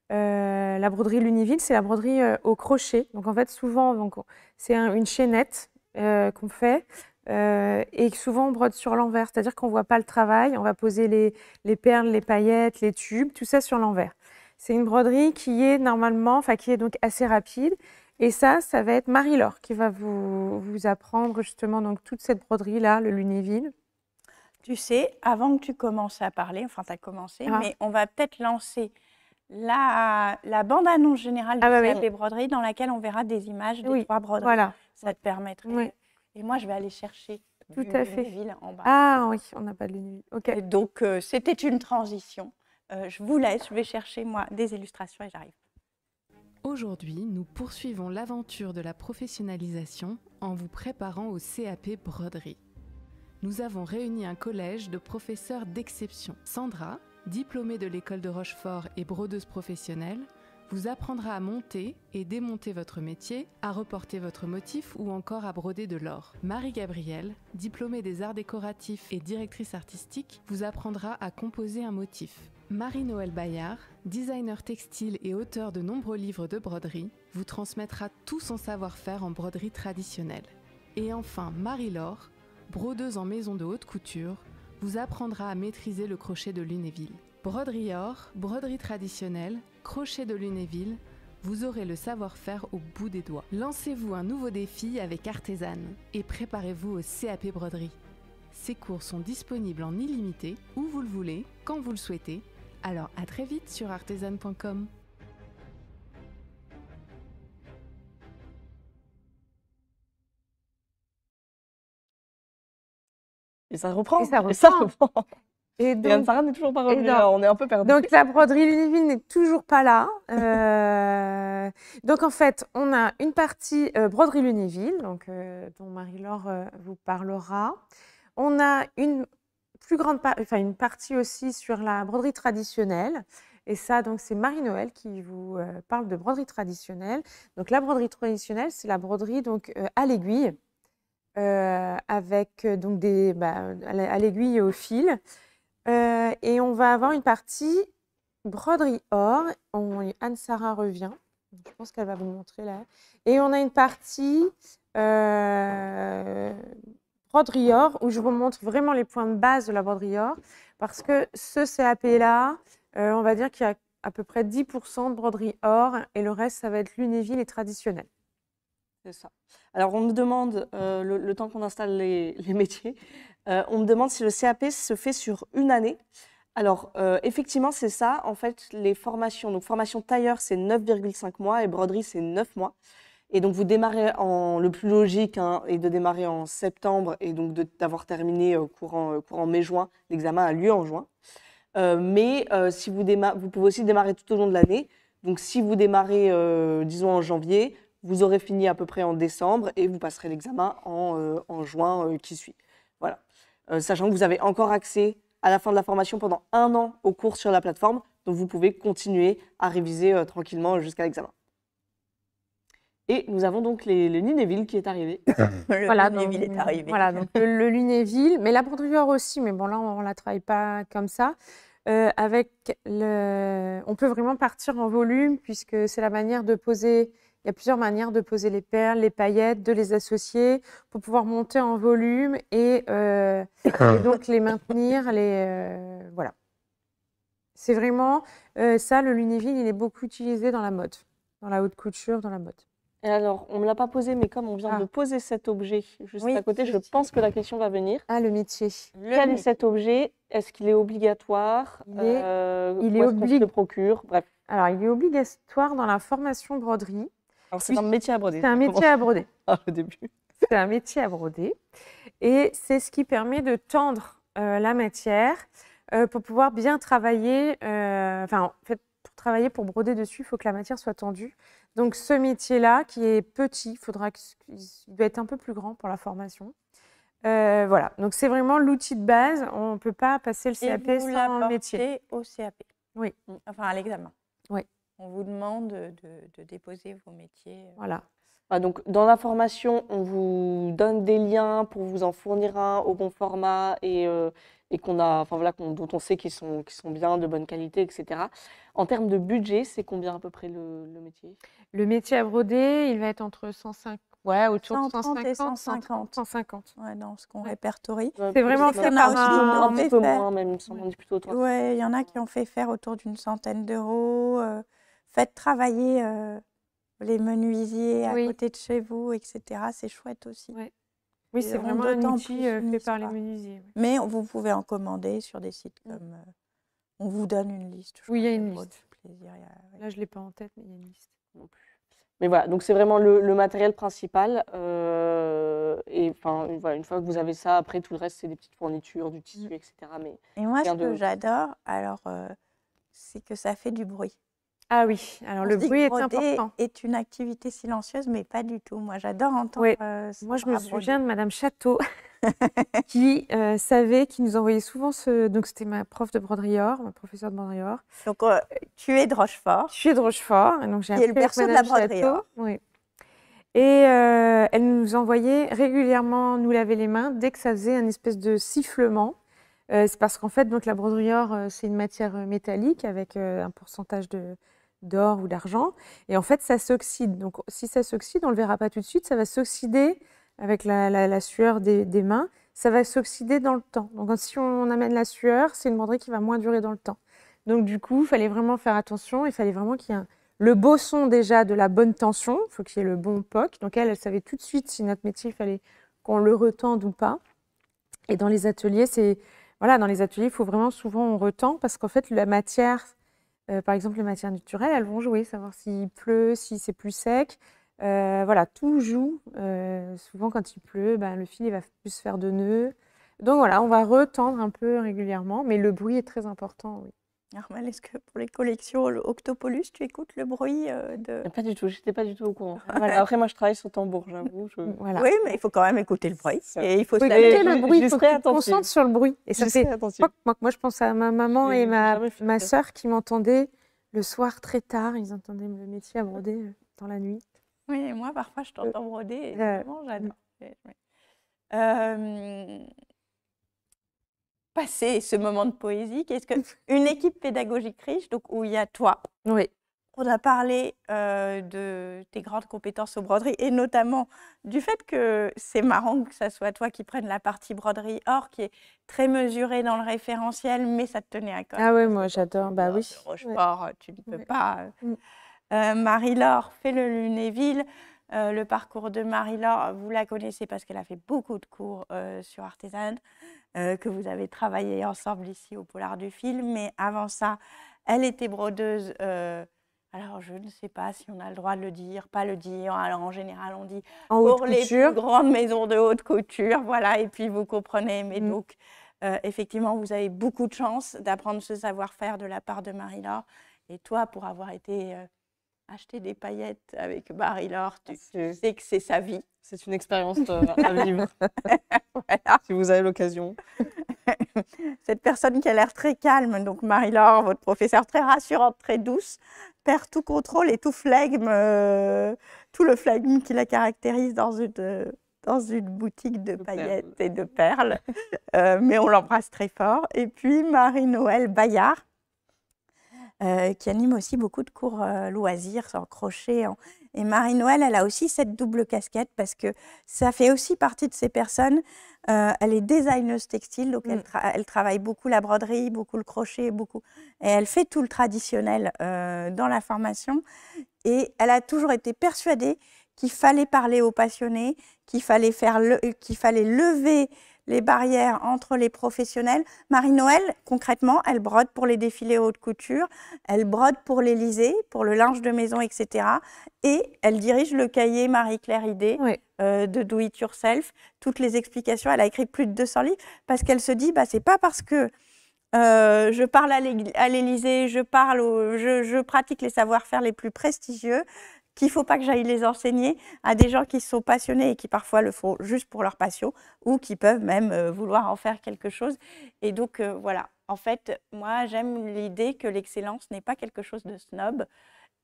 La broderie Lunéville c'est la broderie au crochet, donc en fait souvent c'est une chaînette qu'on fait. Et souvent on brode sur l'envers, c'est-à-dire qu'on ne voit pas le travail, on va poser les perles, les paillettes, les tubes, tout ça sur l'envers. C'est une broderie qui est normalement, qui est donc assez rapide. Et ça va être Marie-Laure qui va vous apprendre justement donc toute cette broderie-là, le Lunéville. Tu sais, avant que tu commences à parler, enfin tu as commencé, mais on va peut-être lancer la bande-annonce générale du CAP broderie dans laquelle on verra des images des 3 broderies. Voilà. Ça te permettrait... Oui. Et moi, je vais aller chercher tout à fait Lunéville en bas. Ah oui, on n'a pas de Lunéville. Ok. Donc, c'était une transition. Je vous laisse, je vais chercher moi des illustrations et j'arrive. Aujourd'hui, nous poursuivons l'aventure de la professionnalisation en vous préparant au CAP broderie. Nous avons réuni un collège de professeurs d'exception. Sandra, diplômée de l'école de Rochefort et brodeuse professionnelle, vous apprendra à monter et démonter votre métier, à reporter votre motif ou encore à broder de l'or. Marie-Gabrielle, diplômée des arts décoratifs et directrice artistique, vous apprendra à composer un motif. Marie-Noël Bayard, designer textile et auteur de nombreux livres de broderie, vous transmettra tout son savoir-faire en broderie traditionnelle. Et enfin, Marie-Laure, brodeuse en maison de haute couture, vous apprendra à maîtriser le crochet de Lunéville. Broderie or, broderie traditionnelle, crochet de Lunéville, vous aurez le savoir-faire au bout des doigts. Lancez-vous un nouveau défi avec Artesane et préparez-vous au CAP broderie. Ces cours sont disponibles en illimité, où vous le voulez, quand vous le souhaitez. Alors à très vite sur artesane.com. Et ça reprend. Et ça reprend. Et donc, Sarah n'est toujours pas revenue, on est un peu perdus. Donc la broderie Lunéville n'est toujours pas là. Donc en fait, on a une partie broderie Lunéville, donc, dont Marie-Laure vous parlera. On a une plus grande une partie aussi sur la broderie traditionnelle. Et ça, donc c'est Marie-Noël qui vous parle de broderie traditionnelle. Donc la broderie traditionnelle, c'est la broderie donc, à l'aiguille, avec donc à l'aiguille et au fil. Et on va avoir une partie broderie or. Anne-Sara revient. Je pense qu'elle va vous montrer là. Et on a une partie broderie or où je vous montre vraiment les points de base de la broderie or. Parce que ce CAP-là, on va dire qu'il y a à peu près 10% de broderie or et le reste, ça va être Lunéville et traditionnel. C'est ça. Alors, on me demande, le temps qu'on installe les métiers, on me demande si le CAP se fait sur une année. Alors, effectivement, c'est ça. En fait, les formations, donc formation tailleur, c'est 9,5 mois et broderie, c'est 9 mois. Et donc, vous démarrez le plus logique est de démarrer en septembre et donc d'avoir terminé courant mai-juin. L'examen a lieu en juin. Mais si vous pouvez aussi démarrer tout au long de l'année. Donc, si vous démarrez, disons, en janvier, vous aurez fini à peu près en décembre et vous passerez l'examen en juin qui suit. Voilà. Sachant que vous avez encore accès à la fin de la formation pendant 1 an aux cours sur la plateforme, donc vous pouvez continuer à réviser tranquillement jusqu'à l'examen. Et nous avons donc le Lunéville qui est arrivé. Voilà, Lunéville est arrivé. Voilà, donc le Lunéville, mais la broderie or aussi, mais bon là on ne la travaille pas comme ça. On peut vraiment partir en volume puisque c'est la manière de poser. Il y a plusieurs manières de poser les perles, les paillettes, de les associer pour pouvoir monter en volume et donc les maintenir. Voilà. C'est vraiment ça, le Lunéville, il est beaucoup utilisé dans la mode, dans la haute couture, dans la mode. Et alors, on ne me l'a pas posé, mais comme on vient de poser cet objet juste à côté, je pense que la question va venir. Ah, le métier. Quel est cet objet? Est-ce qu'il est obligatoire? Il est le procure? Bref. Alors, il est obligatoire dans la formation broderie. Alors, c'est un métier à broder. C'est un métier à broder. Au début. C'est un métier à broder. Et c'est ce qui permet de tendre la matière pour pouvoir bien travailler. En fait, pour travailler, pour broder dessus, il faut que la matière soit tendue. Donc, ce métier-là, qui est petit, il doit être un peu plus grand pour la formation. Voilà, donc c'est vraiment l'outil de base. On ne peut pas passer le CAP sans le métier. Au CAP. Oui. Enfin, à l'examen. Oui. On vous demande de déposer vos métiers. Voilà. Donc, dans la formation, on vous donne des liens pour vous en fournir un au bon format et dont on sait qu'ils sont bien, de bonne qualité, etc. En termes de budget, c'est combien à peu près le métier? Le métier à broder, il va être entre 105, autour de 130 et 150. 150. Ouais, dans ce qu'on répertorie. C'est vraiment fait par un petit peu moins, même, ça m'en dit plutôt toi. Ouais, il y en a qui ont fait faire autour d'une centaine d'euros. Faites travailler les menuisiers à côté de chez vous, etc. C'est chouette aussi. Ouais. Oui, c'est vraiment un outil fait par les menuisiers. Ouais. Mais vous pouvez en commander sur des sites comme... on vous donne une liste. Oui, il y a une liste. Plaisir, Là, je ne l'ai pas en tête, mais il y a une liste. Non plus. Mais voilà, donc c'est vraiment le matériel principal. Et voilà, une fois que vous avez ça, après tout le reste, c'est des petites fournitures, du tissu, etc. Et moi, ce que j'adore, alors, c'est que ça fait du bruit. Ah oui, alors le bruit est important. Est une activité silencieuse, mais pas du tout. Moi, j'adore entendre. Oui. Moi, je me souviens de Madame Château qui qui nous envoyait souvent donc c'était ma prof de broderie or, ma professeure de broderie or. Donc, tu es de Rochefort. Je suis de Rochefort, et donc j'ai appris le berceau de la broderie or. Oui. Et elle nous envoyait régulièrement nous laver les mains dès que ça faisait un espèce de sifflement. C'est parce qu'en fait, donc la broderie or, c'est une matière métallique avec un pourcentage d'or ou d'argent. Et en fait, ça s'oxyde. Donc, si ça s'oxyde, on ne le verra pas tout de suite, ça va s'oxyder avec la sueur des mains. Ça va s'oxyder dans le temps. Donc, si on amène la sueur, c'est une broderie qui va moins durer dans le temps. Donc, du coup, il fallait vraiment faire attention. Il fallait vraiment qu'il y ait le beau son déjà de la bonne tension. Il faut qu'il y ait le bon POC. Donc, elle savait tout de suite si notre métier, il fallait qu'on le retende ou pas. Et dans les ateliers, dans les ateliers, il faut vraiment souvent on retend parce qu'en fait, la matière... par exemple, les matières naturelles, elles vont jouer, savoir s'il pleut, si c'est plus sec. Voilà, tout joue. Souvent, quand il pleut, le fil il va plus faire de nœuds. Donc voilà, on va retendre un peu régulièrement, mais le bruit est très important, oui. Armelle, est-ce que pour les collections Octopolus, tu écoutes le bruit de... Pas du tout, je n'étais pas du tout au courant. Voilà. Après, moi, je travaille sur tambour, j'avoue. Voilà. Oui, mais il faut quand même écouter le bruit. Et il faut écouter le bruit, il faut que tu te concentres sur le bruit. Et ça fait... Moi, je pense à ma maman et ma sœur qui m'entendaient le soir très tard. Ils entendaient le métier à broder dans la nuit. Oui, et moi, parfois, je t'entends broder et vraiment, j'adore. Passer ce moment de poésie, qu'est-ce qu'une équipe pédagogique riche, donc où il y a toi. Oui. On a parlé de tes grandes compétences aux broderies et notamment du fait que c'est marrant que ça soit toi qui prennes la partie broderie or qui est très mesurée dans le référentiel, mais ça te tenait à cœur. Ah oui, moi j'adore, bah oui. Rochefort, tu ne peux pas. Marie-Laure fait le Lunéville. Le parcours de Marie-Laure, vous la connaissez parce qu'elle a fait beaucoup de cours sur artisanat, que vous avez travaillé ensemble ici au Polar du Fil. Mais avant ça, elle était brodeuse. Alors, je ne sais pas si on a le droit de le dire, pas le dire. Alors, en général, on dit pour les plus grandes maisons de haute couture. Voilà, et puis vous comprenez. Mais donc, effectivement, vous avez beaucoup de chance d'apprendre ce savoir-faire de la part de Marie-Laure. Et toi, pour avoir été... acheter des paillettes avec Marie-Laure, tu sais que c'est sa vie. C'est une expérience à vivre, voilà. Si vous avez l'occasion. Cette personne qui a l'air très calme, donc Marie-Laure, votre professeure très rassurante, très douce, perd tout contrôle et tout flegme, tout le flegme qui la caractérise dans une boutique de paillettes et de perles. Mais on l'embrasse très fort. Et puis Marie-Noël Bayard, qui anime aussi beaucoup de cours loisirs, en crochet. Et Marie-Noël, elle a aussi cette double casquette parce que ça fait aussi partie de ces personnes. Elle est designeuse textile, donc elle travaille beaucoup la broderie, beaucoup le crochet, et elle fait tout le traditionnel dans la formation. Et elle a toujours été persuadée qu'il fallait parler aux passionnés, qu'il fallait lever les barrières entre les professionnels. Marie-Noël, concrètement, elle brode pour les défilés haute couture, elle brode pour l'Élysée, pour le linge de maison, etc. Et elle dirige le cahier Marie-Claire Idée de Do It Yourself. Toutes les explications, elle a écrit plus de 200 livres parce qu'elle se dit, c'est pas parce que je parle à l'Élysée, je pratique les savoir-faire les plus prestigieux qu'il ne faut pas que j'aille les enseigner à des gens qui sont passionnés et qui parfois le font juste pour leur passion ou qui peuvent même vouloir en faire quelque chose. Et donc, voilà. En fait, moi, j'aime l'idée que l'excellence n'est pas quelque chose de snob.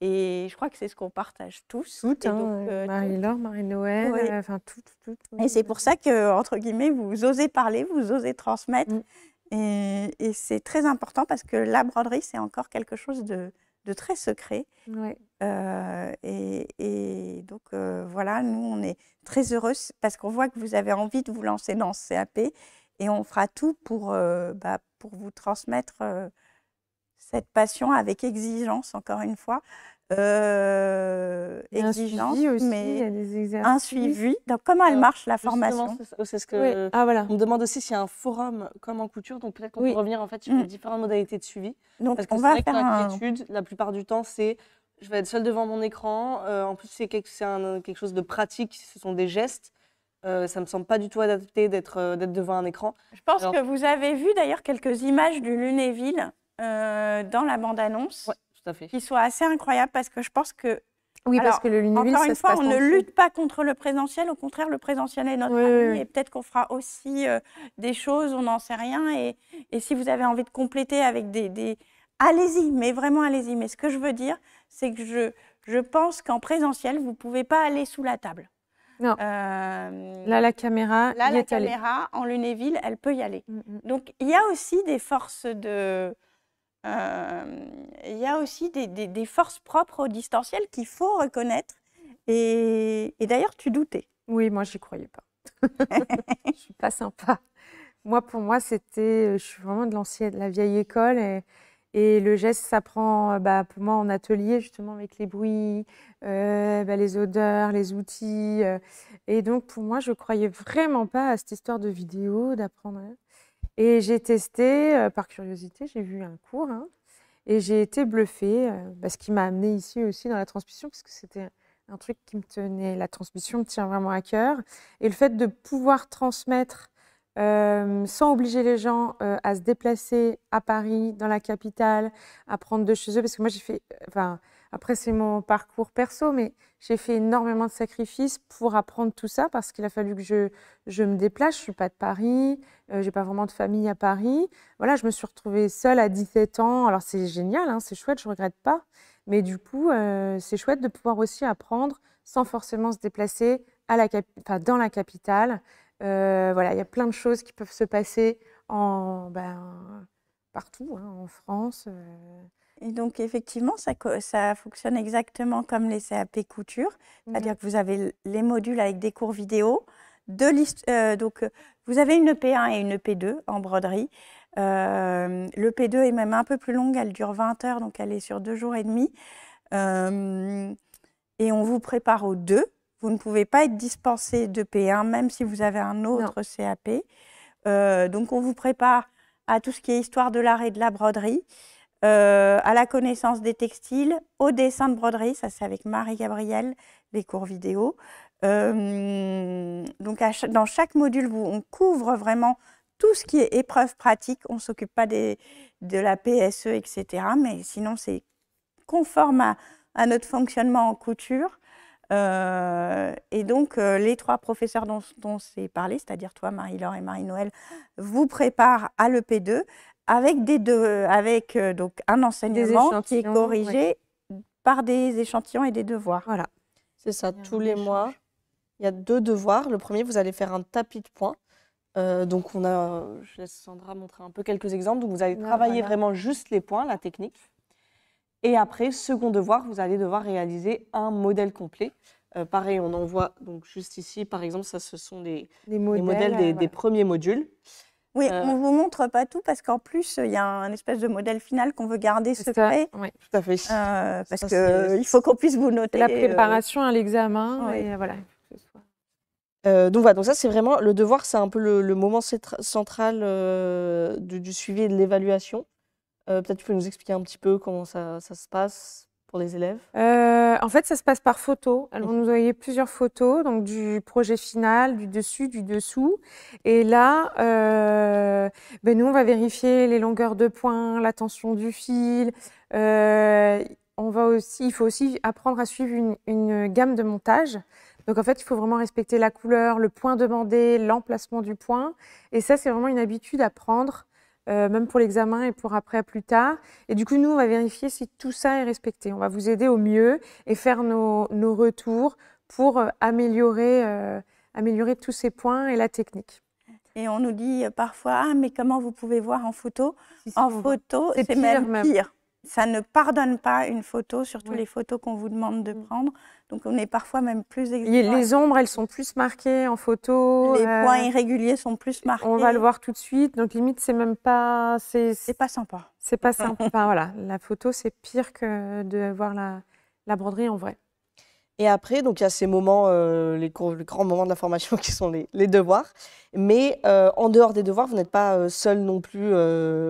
Et je crois que c'est ce qu'on partage tous. Marie-Laure, Marie-Noël, enfin tout. Et c'est pour ça que, entre guillemets, vous osez parler, vous osez transmettre. Et c'est très important parce que la broderie, c'est encore quelque chose de très secret. Et donc, voilà, nous, on est très heureux parce qu'on voit que vous avez envie de vous lancer dans ce CAP et on fera tout pour vous transmettre cette passion avec exigence, encore une fois. Exigence, aussi, mais il y a des exercices. un suivi. Donc, comment elle marche la formation? C'est ce que voilà. on me demande aussi s'il y a un forum comme en couture, donc peut-être qu'on peut revenir en fait sur les différentes modalités de suivi. Donc, parce que on c'est va vrai que faire l'inquiétude, la plupart du temps, c'est je vais être seule devant mon écran. En plus, c'est quelque chose de pratique, ce sont des gestes. Ça me semble pas du tout adapté d'être devant un écran. Je pense que vous avez vu d'ailleurs quelques images du Lunéville dans la bande-annonce. Oui, tout à fait. Qui sont assez incroyables parce que je pense que. Oui, parce que le Lunéville, encore une fois, on ne lutte pas contre le présentiel. Au contraire, le présentiel est notre ami et peut-être qu'on fera aussi des choses, on n'en sait rien. Et si vous avez envie de compléter avec des... Allez-y, mais vraiment allez-y. Mais ce que je veux dire, c'est que je pense qu'en présentiel, vous ne pouvez pas aller sous la table. Non. Là, la caméra, la caméra, en Lunéville, elle peut y aller. Donc, il y a aussi des forces de... il y a aussi des forces propres au distanciel qu'il faut reconnaître. Et d'ailleurs, tu doutais. Oui, moi, j'y croyais pas. Je suis pas sympa. Pour moi, je suis vraiment de la vieille école. Et le geste s'apprend, pour moi, en atelier, justement, avec les bruits, les odeurs, les outils. Et donc, pour moi, je croyais vraiment pas à cette histoire de vidéo, d'apprendre. Et j'ai testé, par curiosité, j'ai vu un cours, et j'ai été bluffée, ce qui m'a amenée ici aussi dans la transmission, parce que c'était un truc qui me tenait, la transmission me tient vraiment à cœur. Et le fait de pouvoir transmettre sans obliger les gens à se déplacer à Paris, dans la capitale, à prendre de chez eux, parce que moi j'ai fait, après c'est mon parcours perso, mais j'ai fait énormément de sacrifices pour apprendre tout ça, parce qu'il a fallu que je me déplace. Je ne suis pas de Paris, je n'ai pas vraiment de famille à Paris. Voilà, je me suis retrouvée seule à 17 ans. Alors c'est génial, c'est chouette, je ne regrette pas. Mais du coup, c'est chouette de pouvoir aussi apprendre sans forcément se déplacer dans la capitale. Voilà, il y a plein de choses qui peuvent se passer partout, en France. Et donc, effectivement, ça fonctionne exactement comme les CAP couture. C'est-à-dire que vous avez les modules avec des cours vidéo. Donc, vous avez une EP1 et une EP2 en broderie. Le P2 est même un peu plus longue, elle dure 20 heures, donc elle est sur 2 jours et demi. Et on vous prépare aux deux. Vous ne pouvez pas être dispensé de P1, même si vous avez un autre CAP. Donc, on vous prépare à tout ce qui est histoire de l'art et de la broderie, à la connaissance des textiles, au dessin de broderie, ça c'est avec Marie-Gabrielle, les cours vidéo. Donc, dans chaque module, on couvre vraiment tout ce qui est épreuve pratique. On ne s'occupe pas de la PSE, etc. Mais sinon, c'est conforme à notre fonctionnement en couture. Et donc, les 3 professeurs dont c'est parlé, c'est-à-dire toi, Marie-Laure et Marie-Noël, vous préparent à l'EP2 avec donc un enseignement qui est corrigé par des échantillons et des devoirs. Voilà. C'est ça, tous les mois, il y a 2 devoirs. Le premier, vous allez faire un tapis de points. Donc, je laisse Sandra montrer un peu quelques exemples. Donc, vous allez travailler vraiment juste les points, la technique. Et après, second devoir, vous allez devoir réaliser un modèle complet. Pareil, on en voit donc juste ici, par exemple, ça, ce sont les modèles des premiers modules. Oui, on ne vous montre pas tout parce qu'en plus, il y a un espèce de modèle final qu'on veut garder secret. Oui, tout à fait. Parce qu'il faut qu'on puisse vous noter. La préparation à l'examen. Et voilà. Donc voilà, donc ça c'est vraiment, le devoir c'est un peu le moment central du suivi et de l'évaluation. Peut-être tu peux nous expliquer un petit peu comment ça se passe pour les élèves? En fait, ça se passe par photo. Elles vont nous envoyer plusieurs photos, donc du projet final, du dessus, du dessous. Et là, nous, on va vérifier les longueurs de points, la tension du fil. Il faut aussi apprendre à suivre une gamme de montage. Donc, en fait, il faut vraiment respecter la couleur, le point demandé, l'emplacement du point. Et ça, c'est vraiment une habitude à prendre. Même pour l'examen et pour après, plus tard. Et du coup, nous, on va vérifier si tout ça est respecté. On va vous aider au mieux et faire nos retours pour améliorer tous ces points et la technique. Et on nous dit parfois, ah, mais comment vous pouvez voir en photo? En photo, c'est même pire. Ça ne pardonne pas une photo, surtout les photos qu'on vous demande de prendre. Donc, on est parfois même plus exigeant. Les ombres, elles sont plus marquées en photo. Les points irréguliers sont plus marqués. On va le voir tout de suite. Donc, limite, c'est même pas... C'est pas sympa. C'est pas sympa. Enfin, voilà, la photo, c'est pire que de voir la broderie en vrai. Et après, donc il y a ces moments, les grands moments de la formation qui sont les devoirs. Mais en dehors des devoirs, vous n'êtes pas seul non plus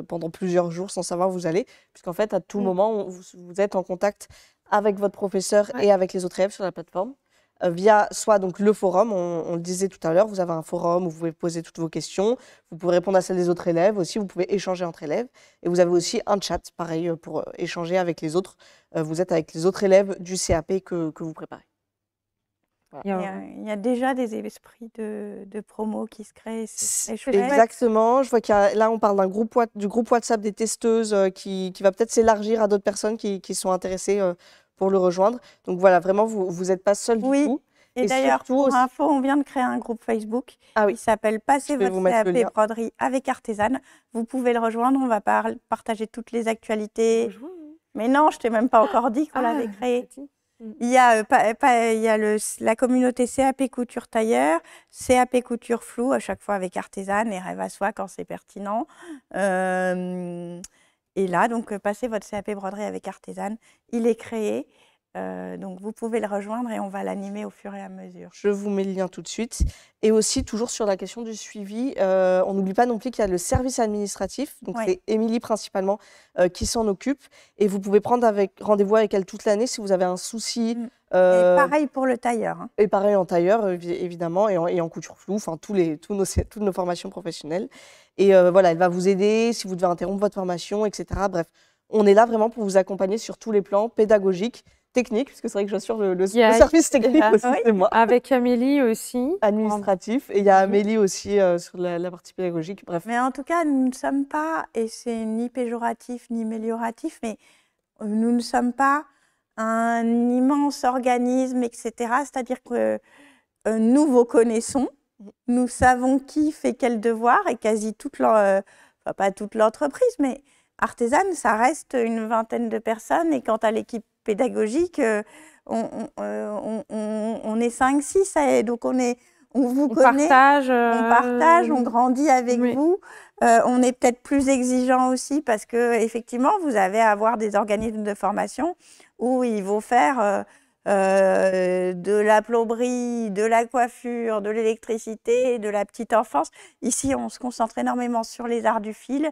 pendant plusieurs jours sans savoir où vous allez. Puisqu'en fait, à tout moment, vous êtes en contact avec votre professeur et avec les autres élèves sur la plateforme. Via soit donc le forum, on le disait tout à l'heure, vous avez un forum où vous pouvez poser toutes vos questions, vous pouvez répondre à celles des autres élèves aussi, vous pouvez échanger entre élèves. Et vous avez aussi un chat, pareil, pour échanger avec les autres. Vous êtes avec les autres élèves du CAP que vous préparez. Voilà. Il y a déjà des esprits de promo qui se créent. Exactement. Je vois là, on parle du groupe WhatsApp des testeuses qui va peut-être s'élargir à d'autres personnes qui sont intéressées pour le rejoindre. Donc voilà, vraiment, vous n'êtes pas seul du tout. Et d'ailleurs, pour info, on vient de créer un groupe Facebook qui s'appelle « Passez votre CAP broderie avec Artesane ». Vous pouvez le rejoindre, on va partager toutes les actualités. Mais non, je ne t'ai même pas encore dit qu'on l'avait créé. Il y a, la communauté CAP Couture Tailleur, CAP Couture Flou, à chaque fois avec Artesane et Rêve à Soi quand c'est pertinent. Et là, donc, passez votre CAP broderie avec Artesane. Il est créé. Donc, vous pouvez le rejoindre et on va l'animer au fur et à mesure. Je vous mets le lien tout de suite. Et aussi, toujours sur la question du suivi, on n'oublie pas non plus qu'il y a le service administratif. Donc, c'est Émilie principalement qui s'en occupe. Et vous pouvez prendre rendez-vous avec elle toute l'année si vous avez un souci. Et pareil pour le tailleur. Hein. Et pareil en tailleur, évidemment, et en couture floue, enfin, toutes nos formations professionnelles. Et voilà, elle va vous aider si vous devez interrompre votre formation, etc. Bref, on est là vraiment pour vous accompagner sur tous les plans pédagogiques, technique, parce que c'est vrai que j'assure le service technique aussi, c'est moi. Avec Amélie aussi. Administratif. Et il y a Amélie aussi sur la partie pédagogique. Bref. Mais en tout cas, nous ne sommes pas, et c'est ni péjoratif ni amélioratif, mais nous ne sommes pas un immense organisme, etc. C'est-à-dire que nous vous connaissons, nous savons qui fait quel devoir, et quasi pas toute l'entreprise, mais Artesane, ça reste une vingtaine de personnes, et quant à l'équipe pédagogique, on est 5-6, donc on vous connaît, on grandit avec vous. On est peut-être plus exigeant aussi parce que effectivement, vous avez à avoir des organismes de formation où ils vont faire de la plomberie, de la coiffure, de l'électricité, de la petite enfance. Ici, on se concentre énormément sur les arts du fil.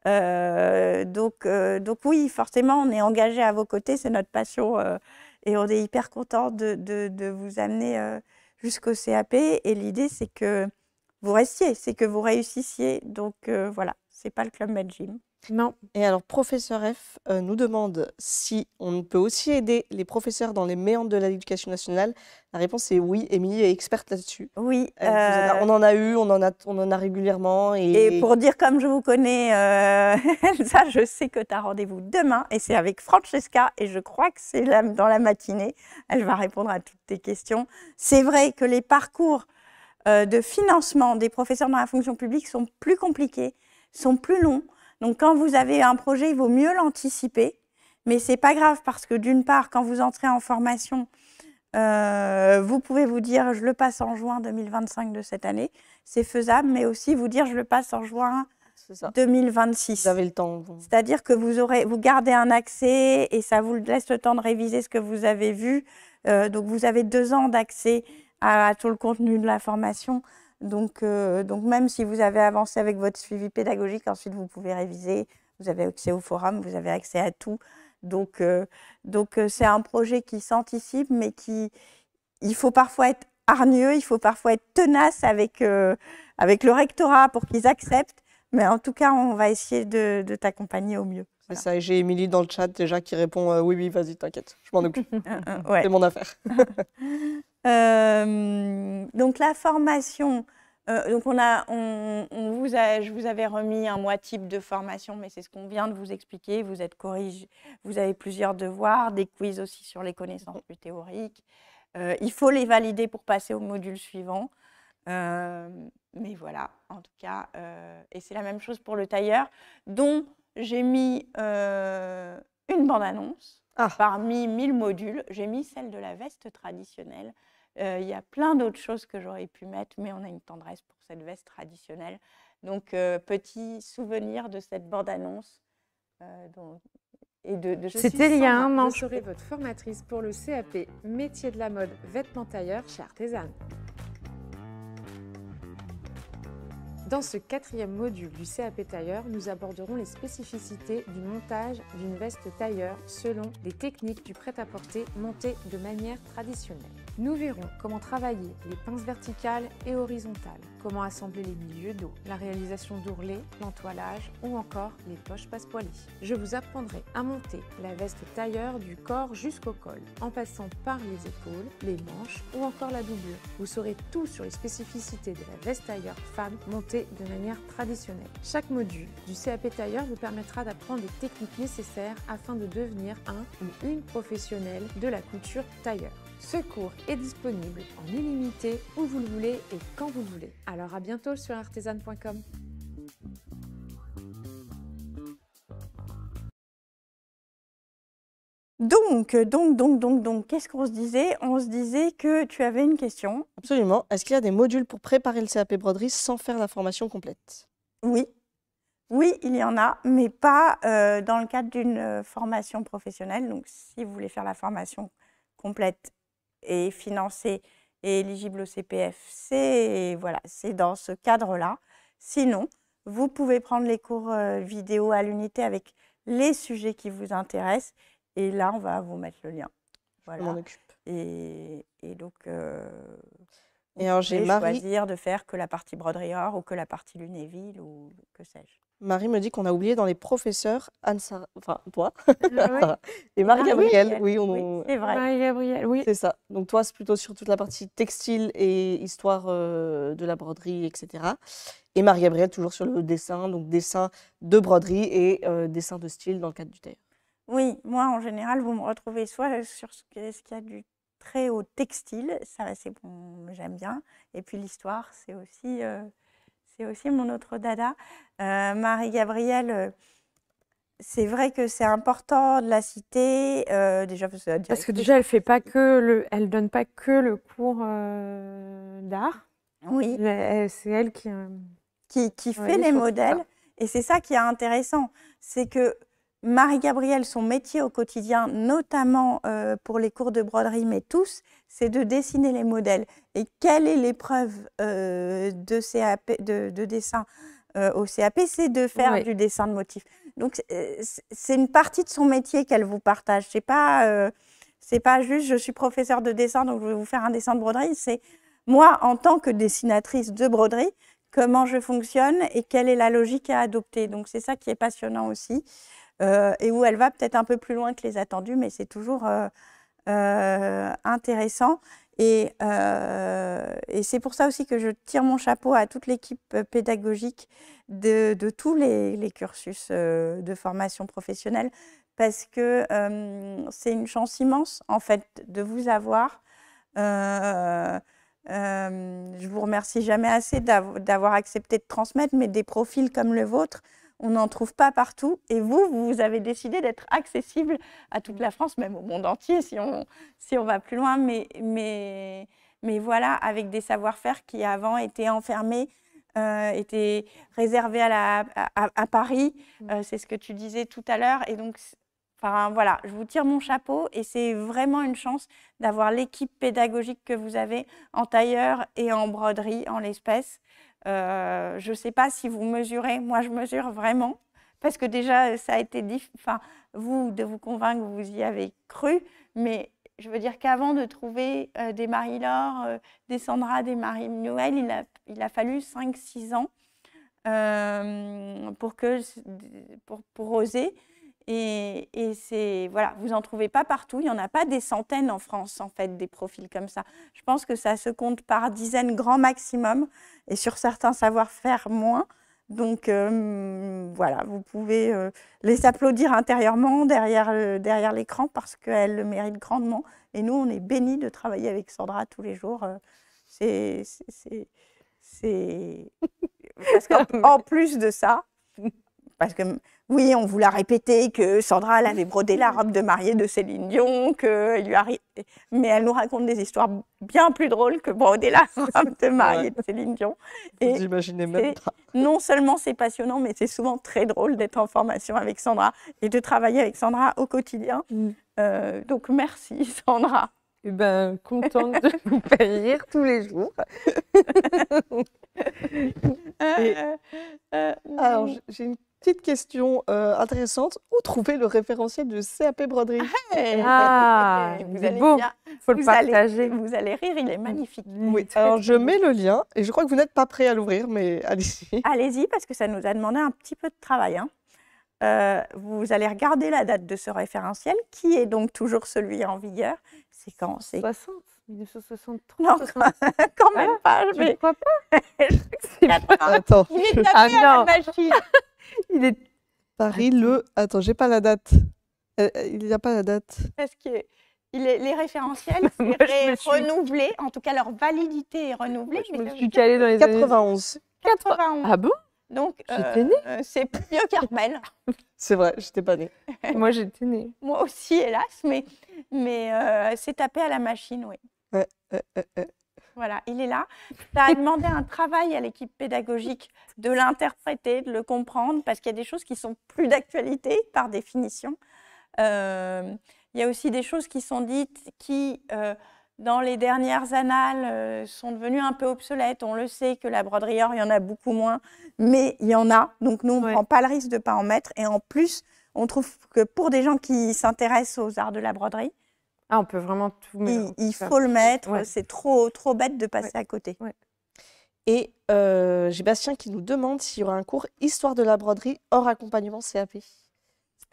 Donc oui, forcément, on est engagé à vos côtés, c'est notre passion et on est hyper content de vous amener jusqu'au CAP. Et l'idée, c'est que vous restiez, c'est que vous réussissiez. Donc voilà, c'est pas le Club Med Gym. Non. Et alors, professeur F nous demande si on peut aussi aider les professeurs dans les méandres de l'éducation nationale. La réponse est oui. Émilie est experte là-dessus. Oui. On en a eu, on en a régulièrement. Et pour dire comme je vous connais, Elsa, je sais que tu as rendez-vous demain et c'est avec Francesca et je crois que c'est dans la matinée. Elle va répondre à toutes tes questions. C'est vrai que les parcours de financement des professeurs dans la fonction publique sont plus compliqués, sont plus longs. Donc, quand vous avez un projet, il vaut mieux l'anticiper. Mais ce n'est pas grave parce que d'une part, quand vous entrez en formation, vous pouvez vous dire « je le passe en juin 2025 de cette année ». C'est faisable, mais aussi vous dire « je le passe en juin 2026 ». Vous avez le temps. C'est-à-dire que vous gardez un accès et ça vous laisse le temps de réviser ce que vous avez vu. Donc, vous avez 2 ans d'accès à tout le contenu de la formation. Donc, même si vous avez avancé avec votre suivi pédagogique, ensuite vous pouvez réviser, vous avez accès au forum, vous avez accès à tout. Donc c'est un projet qui s'anticipe, mais il faut parfois être hargneux, il faut parfois être tenace avec le rectorat pour qu'ils acceptent. Mais en tout cas, on va essayer de t'accompagner au mieux. C'est ça, et j'ai Émilie dans le chat déjà qui répond oui, oui, vas-y, t'inquiète, je m'en occupe. Ouais. C'est mon affaire. Donc la formation, donc je vous avais remis un mois type de formation, mais c'est ce qu'on vient de vous expliquer. Vous êtes corrigé, vous avez plusieurs devoirs, des quiz aussi sur les connaissances plus théoriques. Il faut les valider pour passer au module suivant. Mais voilà, en tout cas, et c'est la même chose pour le tailleur, dont j'ai mis une bande-annonce. Parmi 1000 modules, j'ai mis celle de la veste traditionnelle. Il y a plein d'autres choses que j'aurais pu mettre, mais on a une tendresse pour cette veste traditionnelle. Donc, petit souvenir de cette bande-annonce. C'était il y a un an. Je serai votre formatrice pour le CAP Métier de la mode vêtements tailleur chez Artesane. Dans ce 4e module du CAP tailleur, nous aborderons les spécificités du montage d'une veste tailleur selon les techniques du prêt-à-porter montées de manière traditionnelle. Nous verrons comment travailler les pinces verticales et horizontales, comment assembler les milieux dos, la réalisation d'ourlets, l'entoilage ou encore les poches passepoilées. Je vous apprendrai à monter la veste tailleur du corps jusqu'au col, en passant par les épaules, les manches ou encore la doublure. Vous saurez tout sur les spécificités de la veste tailleur femme montée de manière traditionnelle. Chaque module du CAP tailleur vous permettra d'apprendre les techniques nécessaires afin de devenir un ou une professionnelle de la couture tailleur. Ce cours est disponible en illimité où vous le voulez et quand vous le voulez. Alors à bientôt sur artesane.com. Donc, qu'est-ce qu'on se disait? On se disait que tu avais une question. Absolument. Est-ce qu'il y a des modules pour préparer le CAP broderie sans faire la formation complète? Oui. Oui, il y en a, mais pas dans le cadre d'une formation professionnelle. Donc, si vous voulez faire la formation complète et financée et éligible au CPF, c'est dans ce cadre-là. Sinon, vous pouvez prendre les cours vidéo à l'unité avec les sujets qui vous intéressent. Et là, on va vous mettre le lien. Voilà. Je m'en occupe. Et donc, et alors, j'ai Marie choisir de faire que la partie broderie or ou que la partie Lunéville ou que sais-je. Marie me dit qu'on a oublié dans les professeurs Anne-Sarah, enfin toi, et Marie-Gabrielle. Oui, c'est vrai. Marie-Gabrielle, oui. C'est ça. Donc toi, c'est plutôt sur toute la partie textile et histoire de la broderie, etc. Et Marie-Gabrielle, toujours sur le dessin, donc dessin de broderie et dessin de style dans le cadre du tailleur. Oui, moi en général, vous me retrouvez soit sur ce qu'il y a du très haut textile, ça c'est bon, j'aime bien. Et puis l'histoire, c'est aussi mon autre dada. Marie-Gabrielle, c'est vrai que c'est important de la citer. Parce que déjà, elle donne pas que le cours d'art. Oui. C'est elle qui fait les modèles. Et c'est ça qui est intéressant, c'est que Marie-Gabrielle, son métier au quotidien, notamment pour les cours de broderie, mais tous, c'est de dessiner les modèles. Et quelle est l'épreuve de dessin au CAP? C'est de faire du dessin de motifs. Donc, c'est une partie de son métier qu'elle vous partage. C'est pas juste je suis professeure de dessin, donc je vais vous faire un dessin de broderie. C'est moi, en tant que dessinatrice de broderie, comment je fonctionne et quelle est la logique à adopter. Donc, c'est ça qui est passionnant aussi et où elle va peut-être un peu plus loin que les attendus, mais c'est toujours intéressant. Et c'est pour ça aussi que je tire mon chapeau à toute l'équipe pédagogique de tous les cursus de formation professionnelle, parce que c'est une chance immense, en fait, de vous avoir. Je vous remercie jamais assez d'avoir accepté de transmettre, mais des profils comme le vôtre, on n'en trouve pas partout. Et vous avez décidé d'être accessible à toute la France, même au monde entier, si on va plus loin. Mais voilà, avec des savoir-faire qui avant étaient enfermés, étaient réservés à Paris. C'est ce que tu disais tout à l'heure. Et donc, enfin, voilà, je vous tire mon chapeau et c'est vraiment une chance d'avoir l'équipe pédagogique que vous avez en tailleur et en broderie, en l'espèce. Je ne sais pas si vous mesurez, moi je mesure vraiment, parce que déjà ça a été difficile, vous, de vous convaincre, vous y avez cru, mais je veux dire qu'avant de trouver des Marie-Laure, des Sandra, des Marie-Noël, il a fallu 5-6 ans pour oser. Et voilà, vous n'en trouvez pas partout, il n'y en a pas des centaines en France, en fait, des profils comme ça. Je pense que ça se compte par dizaines, grand maximum, et sur certains savoir-faire, moins. Donc, voilà, vous pouvez les applaudir intérieurement derrière l'écran, parce qu'elles le méritent grandement. Et nous, on est bénis de travailler avec Sandra tous les jours. Parce qu'en plus de ça, parce que oui, on vous l'a répété que Sandra, elle avait brodé la robe de mariée de Céline Dion, mais elle nous raconte des histoires bien plus drôles que broder la robe de mariée de Céline Dion. Et vous imaginez même pas. Non seulement c'est passionnant, mais c'est souvent très drôle d'être en formation avec Sandra et de travailler avec Sandra au quotidien. Donc merci Sandra. Eh ben, contente de vous faire rire tous les jours. Alors, j'ai une petite question intéressante. Où trouver le référentiel de CAP broderie? Vous êtes beau, il faut le partager. Vous allez rire, il est magnifique. Oui, alors je mets le lien et je crois que vous n'êtes pas prêt à l'ouvrir, mais allez-y. Allez-y, parce que ça nous a demandé un petit peu de travail. Hein. Vous allez regarder la date de ce référentiel, qui est donc toujours celui en vigueur. C'est quand? C'est 1963. Non, quand même pas. Je ne crois pas. Attends. Il est tapé à la machine. Il est Paris le... Attends, j'ai pas la date. Il n'y a pas la date. Parce que les référentiels, c'est renouvelé. En tout cas, leur validité est renouvelée. Je me suis calée dans les 91. 91. Ah bon? Donc, j'étais née. C'est mieux qu'Armel. C'est vrai, j'étais pas née. Moi, j'étais née. Moi aussi, hélas, mais c'est tapé à la machine, oui. Voilà, il est là. Ça a demandé un travail à l'équipe pédagogique de l'interpréter, de le comprendre, parce qu'il y a des choses qui sont plus d'actualité, par définition. Il y a aussi des choses qui sont dites qui, dans les dernières annales, sont devenues un peu obsolètes. On le sait que la broderie or, il y en a beaucoup moins, mais il y en a. Donc nous, on ne prend pas le risque de ne pas en mettre. Et en plus, on trouve que pour des gens qui s'intéressent aux arts de la broderie, on peut vraiment tout mettre. Il faut le mettre. C'est trop bête de passer à côté. Et j'ai Bastien qui nous demande s'il y aura un cours Histoire de la broderie hors accompagnement CAP.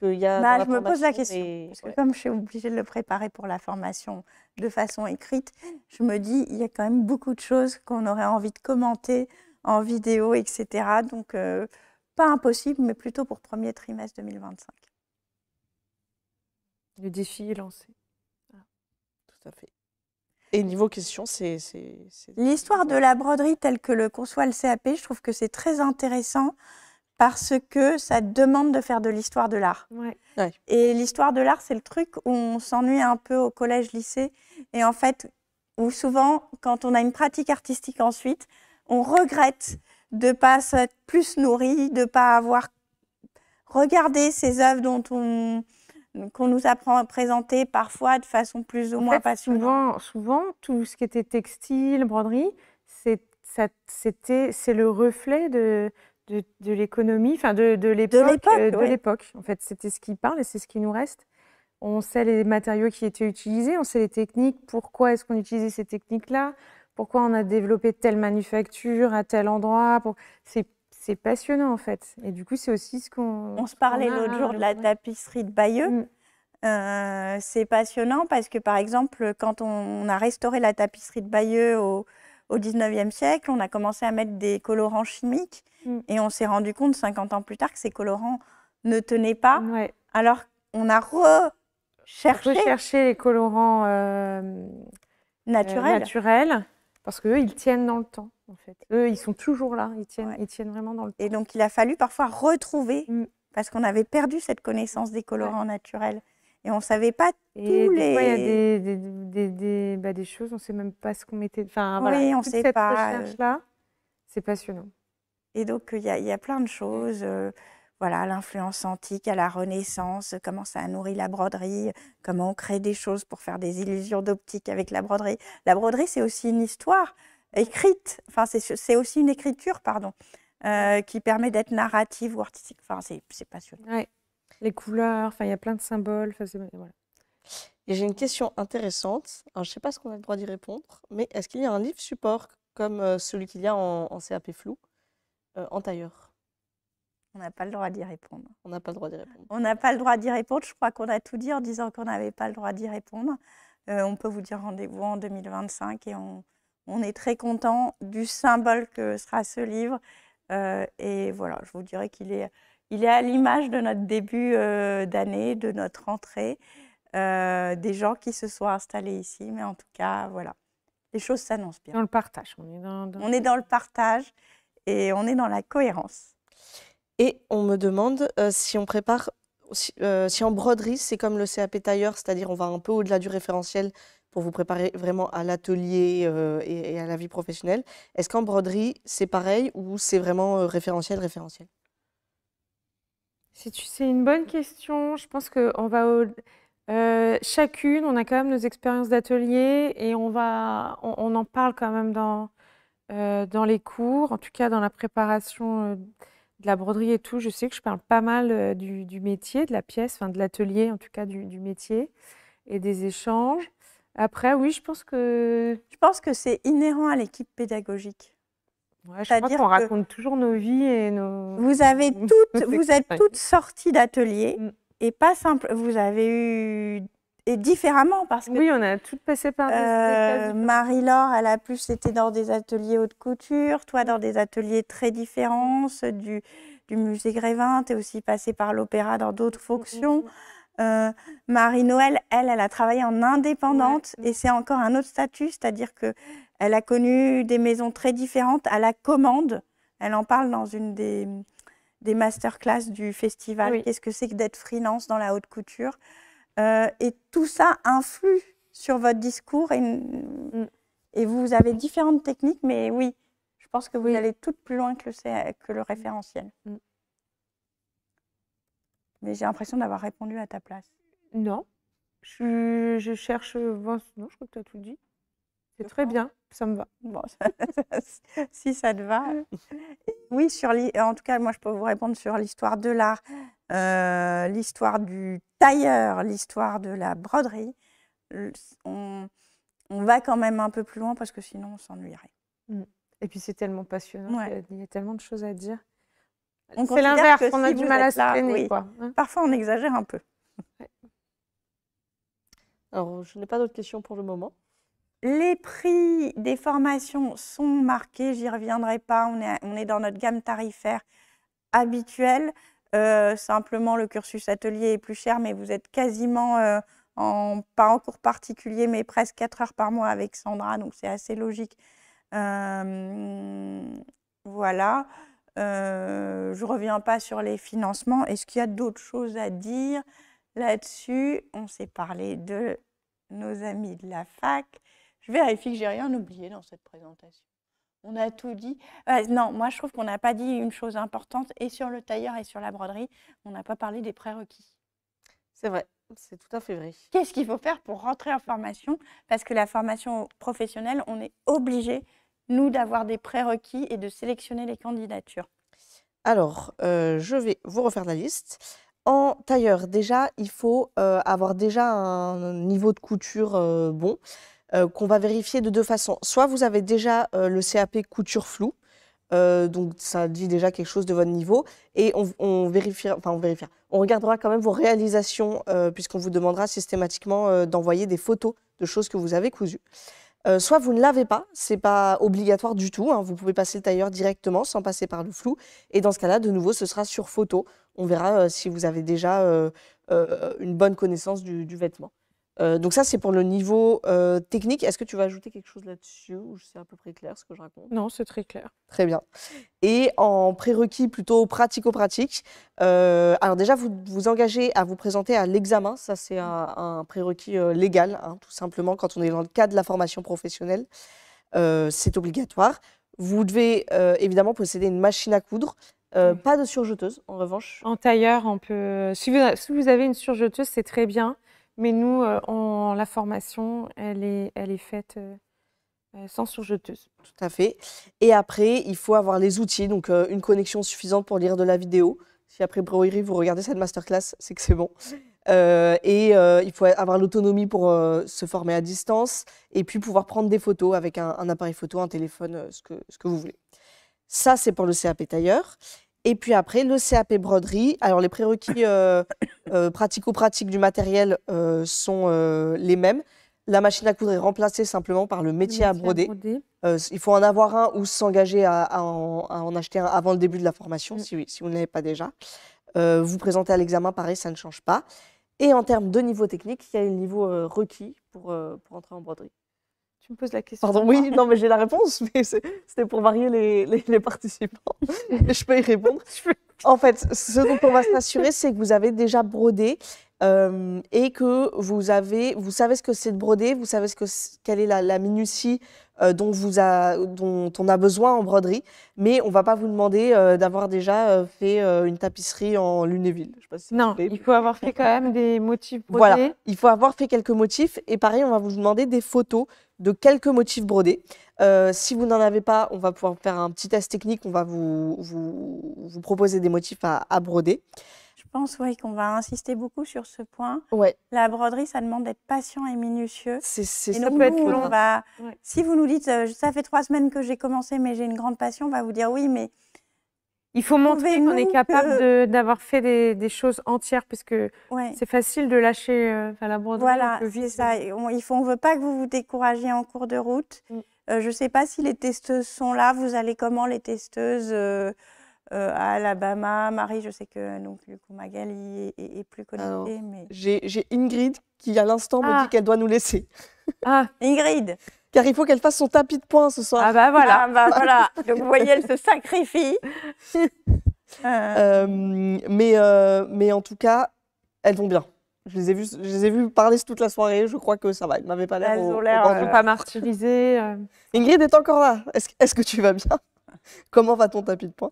Je me pose la question, parce que comme je suis obligée de le préparer pour la formation de façon écrite, je me dis il y a quand même beaucoup de choses qu'on aurait envie de commenter en vidéo, etc. Donc, pas impossible, mais plutôt pour premier trimestre 2025. Le défi est lancé. Tout à fait. Et niveau question, c'est... L'histoire de la broderie telle que le conçoit le CAP, je trouve que c'est très intéressant, parce que ça demande de faire de l'histoire de l'art. Et l'histoire de l'art, c'est le truc où on s'ennuie un peu au collège-lycée. Et en fait, où souvent, quand on a une pratique artistique ensuite, on regrette de ne pas s'être plus nourri, de ne pas avoir regardé ces œuvres qu'on nous a présentées parfois de façon plus ou moins passionnante. Souvent, tout ce qui était textile, broderie, c'est le reflet de l'économie, enfin de l'époque. En fait, c'était ce qui parle et c'est ce qui nous reste. On sait les matériaux qui étaient utilisés, on sait les techniques, pourquoi est-ce qu'on utilisait ces techniques-là, pourquoi on a développé telle manufacture à tel endroit. C'est passionnant en fait. Et du coup, c'est aussi ce qu'on... On se parlait l'autre jour de la tapisserie de Bayeux. C'est passionnant parce que, par exemple, quand on a restauré la tapisserie de Bayeux au 19e siècle, on a commencé à mettre des colorants chimiques et on s'est rendu compte 50 ans plus tard que ces colorants ne tenaient pas. Alors, on a recherché les colorants naturels parce qu'eux, ils tiennent dans le temps. En fait. Eux, ils sont toujours là, ils tiennent vraiment dans le temps. Et donc, il a fallu parfois retrouver, parce qu'on avait perdu cette connaissance des colorants naturels. Et on ne savait pas tous les... Fois, il y a des choses, on ne sait même pas ce qu'on mettait... Enfin, voilà, on toute sait cette pas. recherche-là, c'est passionnant. Et donc, il y a plein de choses. Voilà, l'influence antique à la Renaissance, comment ça a nourri la broderie, comment on crée des choses pour faire des illusions d'optique avec la broderie. La broderie, c'est aussi une histoire écrite, enfin c'est aussi une écriture, pardon, qui permet d'être narrative ou artistique. Enfin, c'est passionnant. Ouais. Les couleurs, enfin il y a plein de symboles. Voilà. Et j'ai une question intéressante. Alors, je ne sais pas ce qu'on a le droit d'y répondre, mais est-ce qu'il y a un livre support comme celui qu'il y a en CAP flou, en tailleur? On n'a pas le droit d'y répondre. On n'a pas le droit d'y répondre. On n'a pas le droit d'y répondre. Je crois qu'on a tout dit en disant qu'on n'avait pas le droit d'y répondre. On peut vous dire rendez-vous en 2025 et on est très content du symbole que sera ce livre. Et voilà, je vous dirais qu'il est à l'image de notre début d'année, de notre rentrée, des gens qui se sont installés ici. Mais en tout cas, voilà, les choses s'annoncent bien. Dans le partage. On est dans le partage et on est dans la cohérence. Et on me demande si on prépare, si en broderie, c'est comme le CAP tailleur, c'est-à-dire on va un peu au-delà du référentiel pour vous préparer vraiment à l'atelier et à la vie professionnelle. Est-ce qu'en broderie, c'est pareil ou c'est vraiment référentiel? C'est une bonne question. Je pense qu'on va chacune, on a quand même nos expériences d'atelier et on en parle quand même dans les cours, en tout cas dans la préparation de la broderie et tout. Je sais que je parle pas mal du métier, de la pièce, enfin de l'atelier, en tout cas du métier et des échanges. Après, oui, je pense que c'est inhérent à l'équipe pédagogique. Ouais, je crois qu'on raconte toujours nos vies et nos... Vous êtes toutes sorties d'atelier et pas simple. Vous avez eu... Et différemment parce que... Oui, on a toutes passé par des classes. Marie-Laure, elle a plus été dans des ateliers haute couture, toi dans des ateliers très différents, du musée Grévin, tu es aussi passée par l'opéra dans d'autres fonctions. Marie-Noël, elle a travaillé en indépendante et c'est encore un autre statut, c'est-à-dire qu'elle a connu des maisons très différentes à la commande. Elle en parle dans une des masterclass du festival. Oui. Qu'est-ce que c'est que d'être freelance dans la haute couture? Et tout ça influe sur votre discours et vous avez différentes techniques, mais oui, je pense que vous allez toutes plus loin que le référentiel. Mais j'ai l'impression d'avoir répondu à ta place. Non, je cherche... Non, je crois que tu as tout dit. C'est très bien, ça me va. Bon, si ça te va. Oui, en tout cas, moi, je peux vous répondre sur l'histoire de l'art, l'histoire du tailleur, l'histoire de la broderie. On va quand même un peu plus loin parce que sinon, on s'ennuierait. Et puis, c'est tellement passionnant, il y a tellement de choses à dire. C'est l'inverse, on a du mal à se freiner. Oui. Parfois, on exagère un peu. Alors, je n'ai pas d'autres questions pour le moment. Les prix des formations sont marqués, j'y reviendrai pas, on est dans notre gamme tarifaire habituelle. Simplement, le cursus atelier est plus cher, mais vous êtes quasiment, pas en cours particulier, mais presque 4 heures par mois avec Sandra, donc c'est assez logique. Voilà. Je ne reviens pas sur les financements. Est-ce qu'il y a d'autres choses à dire là-dessus? On s'est parlé de nos amis de la fac. Je vérifie que je n'ai rien oublié dans cette présentation. On a tout dit. Non, moi, je trouve qu'on n'a pas dit une chose importante, et sur le tailleur et sur la broderie, on n'a pas parlé des prérequis. C'est vrai, c'est tout à fait vrai. Qu'est-ce qu'il faut faire pour rentrer en formation? Parce que la formation professionnelle, on est obligé, nous, d'avoir des prérequis et de sélectionner les candidatures. Alors, je vais vous refaire la liste. En tailleur, déjà, il faut avoir déjà un niveau de couture bon. qu'on va vérifier de deux façons. Soit vous avez déjà le CAP couture floue, donc ça dit déjà quelque chose de votre niveau, et on vérifiera, on regardera quand même vos réalisations, puisqu'on vous demandera systématiquement d'envoyer des photos de choses que vous avez cousues. Soit vous ne l'avez pas, c'est pas obligatoire du tout, hein, vous pouvez passer le tailleur directement sans passer par le flou, et dans ce cas-là, de nouveau, ce sera sur photo. On verra si vous avez déjà une bonne connaissance du vêtement. Donc ça, c'est pour le niveau technique. Est-ce que tu vas ajouter quelque chose là-dessus ou c'est à peu près clair ce que je raconte? Non, c'est très clair. Très bien. Et en prérequis plutôt pratico-pratique, alors déjà, vous vous engagez à vous présenter à l'examen. Ça, c'est un prérequis légal, hein, tout simplement. Quand on est dans le cadre de la formation professionnelle, c'est obligatoire. Vous devez évidemment posséder une machine à coudre. Pas de surjeteuse, en revanche. En tailleur, on peut. Si vous avez une surjeteuse, c'est très bien. Mais nous, la formation, elle est faite sans surjeteuse. Tout à fait. Et après, il faut avoir les outils, donc une connexion suffisante pour lire de la vidéo. Si après broderie, vous regardez cette masterclass, c'est que c'est bon. Il faut avoir l'autonomie pour se former à distance et puis pouvoir prendre des photos avec un appareil photo, un téléphone, ce que vous voulez. Ça, c'est pour le CAP tailleur. Et puis après, le CAP broderie. Alors, les prérequis pratico-pratiques du matériel sont les mêmes. La machine à coudre est remplacée simplement par le métier à broder. Il faut en avoir un ou s'engager à en acheter un avant le début de la formation, si vous ne l'avez pas déjà. Vous présentez à l'examen, pareil, ça ne change pas. Et en termes de niveau technique, il y a le niveau requis pour entrer en broderie. Tu me poses la question. Pardon, oui, non, mais j'ai la réponse, mais c'était pour varier les participants. Je peux y répondre. En fait, ce dont on va s'assurer, c'est que vous avez déjà brodé et que vous savez ce que c'est de broder, vous savez quelle est la minutie dont on a besoin en broderie, mais on ne va pas vous demander d'avoir déjà fait une tapisserie en Lunéville. Je sais pas si non, il faut avoir fait quand même des motifs brodés. Voilà, il faut avoir fait quelques motifs et pareil, on va vous demander des photos de quelques motifs brodés. Si vous n'en avez pas, on va pouvoir faire un petit test technique, on va vous proposer des motifs à broder. Je pense qu'on va insister beaucoup sur ce point. Ouais. La broderie, ça demande d'être patient et minutieux. Ça donc, peut être long. Si vous nous dites, ça fait 3 semaines que j'ai commencé, mais j'ai une grande passion, on va vous dire oui, mais... Il faut montrer qu'on est capable d'avoir fait des choses entières, parce que c'est facile de lâcher la broderie. Voilà, c'est ça. On ne veut pas que vous vous découragiez en cours de route. Je ne sais pas si les testeuses sont là. Vous allez comment, les testeuses à Alabama? Marie, je sais que donc, Magali est plus connectée. Mais... J'ai Ingrid qui, à l'instant, me dit qu'elle doit nous laisser. Ah, Ingrid! Car il faut qu'elle fasse son tapis de poing ce soir. Ah bah voilà. Ah bah voilà. Donc vous voyez, elle se sacrifie. Mais en tout cas, elles vont bien. Je les ai vues parler toute la soirée. Je crois que ça va. Elles m'avaient pas l'air. Elles ont l'air pas martyrisées. Ingrid est encore là. Est-ce que tu vas bien? Comment va ton tapis de poing?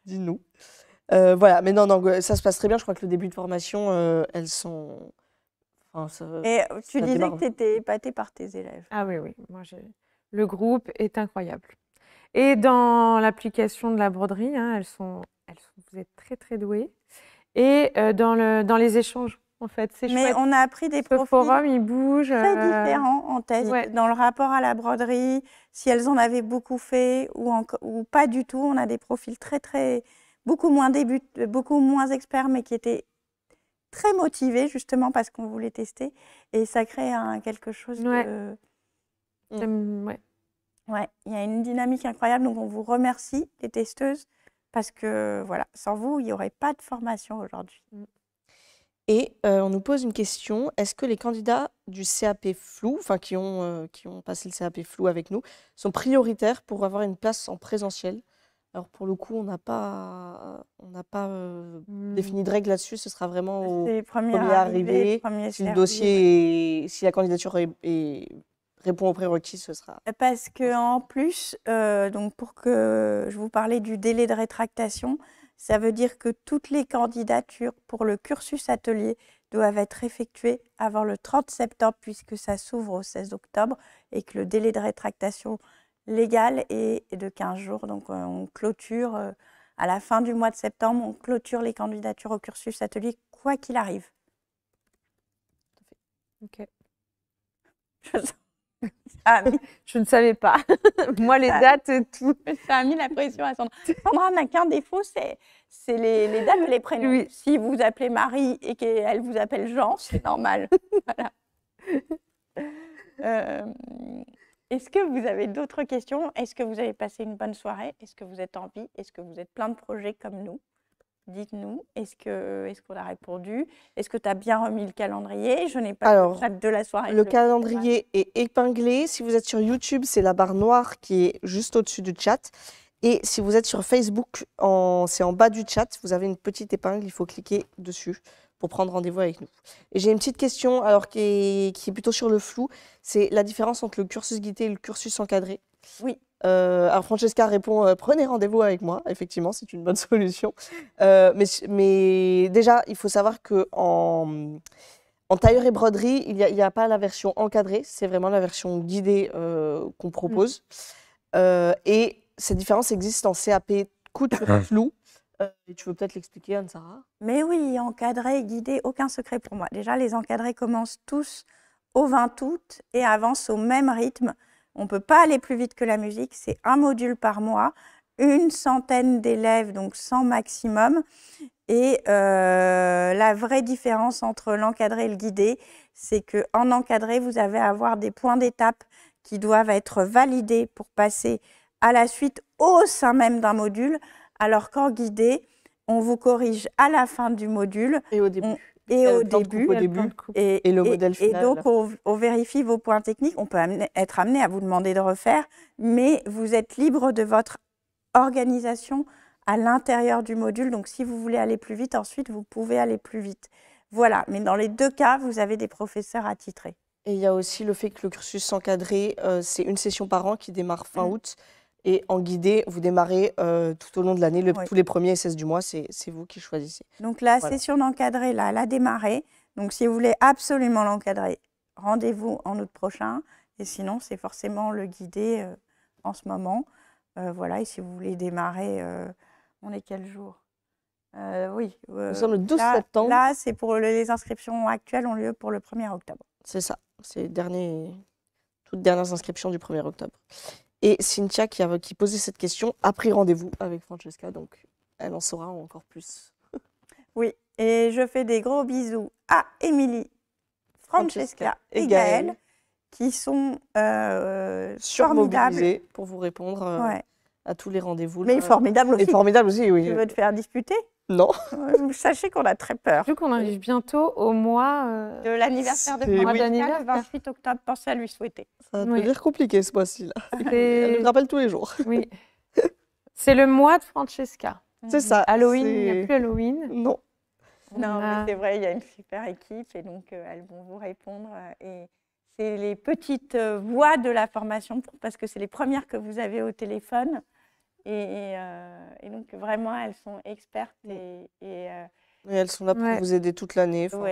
Dis-nous. Voilà. Mais non, ça se passe très bien. Je crois que le début de formation, elles sont. Et tu disais que tu étais épatée par tes élèves. Ah oui, oui. Le groupe est incroyable. Et dans l'application de la broderie, hein, vous êtes très, très doués. Et dans les échanges, en fait, c'est chouette. Mais on a appris des profils forum, il bouge, très différents en test. Ouais. Dans le rapport à la broderie, si elles en avaient beaucoup fait ou pas du tout, on a des profils beaucoup moins experts, mais qui étaient très motivés justement parce qu'on voulait tester. Et ça crée quelque chose de... Ouais, il y a une dynamique incroyable. Donc, on vous remercie, les testeuses, parce que, voilà, sans vous, il n'y aurait pas de formation aujourd'hui. Et on nous pose une question. Est-ce que les candidats du CAP flou, enfin qui ont passé le CAP flou avec nous, sont prioritaires pour avoir une place en présentiel? Alors, pour le coup, on n'a pas défini de règles là-dessus. Ce sera vraiment au premier arrivé. Si le dossier, si la candidature répond aux prérequis, ce sera... Parce qu'en plus, donc pour que je vous parlais du délai de rétractation, ça veut dire que toutes les candidatures pour le cursus atelier doivent être effectuées avant le 30 septembre, puisque ça s'ouvre au 16 octobre, et que le délai de rétractation légal est de 15 jours. Donc, on clôture, à la fin du mois de septembre, on clôture les candidatures au cursus atelier, quoi qu'il arrive. Ok. Je ne savais pas. Moi, les dates, tout. Ça a mis la pression à Sandra. Sandra n'a qu'un défaut, c'est les dates et les prénoms. Oui. Si vous appelez Marie et qu'elle vous appelle Jean, c'est normal. Voilà. Est-ce que vous avez d'autres questions? Est-ce que vous avez passé une bonne soirée? Est-ce que vous êtes en vie? Est-ce que vous êtes plein de projets comme nous? Dites-nous, est-ce qu'on a répondu? Est-ce que tu as bien remis le calendrier? Je n'ai pas le chat de la soirée. Le calendrier est épinglé. Si vous êtes sur YouTube, c'est la barre noire qui est juste au-dessus du chat. Et si vous êtes sur Facebook, c'est en bas du chat. Vous avez une petite épingle, il faut cliquer dessus pour prendre rendez-vous avec nous. Et j'ai une petite question alors, qui est plutôt sur le flou. C'est la différence entre le cursus guidé et le cursus encadré. Oui. Alors Francesca répond prenez rendez-vous avec moi. Effectivement, c'est une bonne solution. Mais déjà, il faut savoir qu'en tailleur et broderie, il n'y a pas la version encadrée. C'est vraiment la version guidée qu'on propose. Et cette différence existe en CAP couture flou. Et tu veux peut-être l'expliquer, Anne-Sara? Mais oui, encadré et guidé, aucun secret pour moi. Déjà, les encadrés commencent tous au 20 août et avancent au même rythme. On ne peut pas aller plus vite que la musique. C'est un module par mois, une centaine d'élèves, donc 100 maximum. Et la vraie différence entre l'encadré et le guidé, c'est qu'en encadré, vous avez à avoir des points d'étape qui doivent être validés pour passer à la suite au sein même d'un module, alors qu'en guidé, on vous corrige à la fin du module. Et au début. Et au début. Et le modèle final. Et donc, on vérifie vos points techniques. On peut être amené à vous demander de refaire, mais vous êtes libre de votre organisation à l'intérieur du module. Donc, si vous voulez aller plus vite, ensuite, vous pouvez aller plus vite. Voilà, mais dans les deux cas, vous avez des professeurs attitrés. Et il y a aussi le fait que le cursus encadré, c'est une session par an qui démarre fin août. Et en guidé, vous démarrez tout au long de l'année, tous les premiers et 16 du mois, c'est vous qui choisissez. Donc la session d'encadré, là, elle a démarré. Donc si vous voulez absolument l'encadrer, rendez-vous en août prochain. Et sinon, c'est forcément le guidé en ce moment. Voilà, et si vous voulez démarrer, on est quel jour? Oui. Nous sommes le 12 septembre. Là, c'est pour les inscriptions actuelles ont lieu pour le 1er octobre. C'est ça, c'est toutes dernières inscriptions du 1er octobre. Et Cynthia, qui posait cette question, a pris rendez-vous avec Francesca, donc elle en saura encore plus. Oui, et je fais des gros bisous à Émilie, Francesca et Gaëlle, qui sont surmobilisés pour vous répondre à tous les rendez-vous. Mais formidables aussi. Et formidables aussi, oui. Tu veux te faire disputer? Non. Sachez qu'on a très peur. Vu qu'on arrive bientôt au mois de l'anniversaire de Francesca, le 28 octobre, pensez à lui souhaiter. Ça va devenir compliqué ce mois-ci. Elle nous rappelle tous les jours. Oui. C'est le mois de Francesca. C'est ça. Halloween, il n'y a plus Halloween. Non. Non, mais c'est vrai, il y a une super équipe et donc elles vont vous répondre. Et c'est les petites voix de la formation parce que c'est les premières que vous avez au téléphone. Et donc, vraiment, elles sont expertes et elles sont là pour vous aider toute l'année. Il faut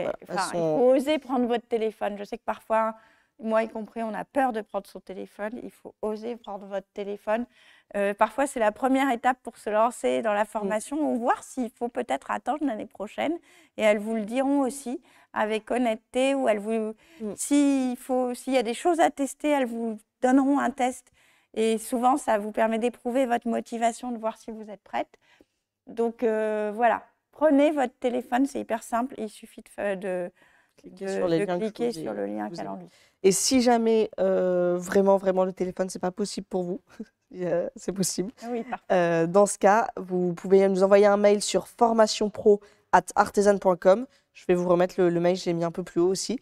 oser prendre votre téléphone. Je sais que parfois, moi y compris, on a peur de prendre son téléphone. Il faut oser prendre votre téléphone. Parfois, c'est la première étape pour se lancer dans la formation ou voir s'il faut peut-être attendre l'année prochaine. Et elles vous le diront aussi avec honnêteté ou s'il y a des choses à tester, elles vous donneront un test. Et souvent, ça vous permet d'éprouver votre motivation, de voir si vous êtes prête. Donc, voilà, prenez votre téléphone, c'est hyper simple. Il suffit de cliquer sur le lien calendrier. Et si jamais, vraiment, le téléphone, ce n'est pas possible pour vous, c'est possible. Oui, dans ce cas, vous pouvez nous envoyer un mail sur formationpro@artesane.com. Je vais vous remettre le mail, je l'ai mis un peu plus haut aussi.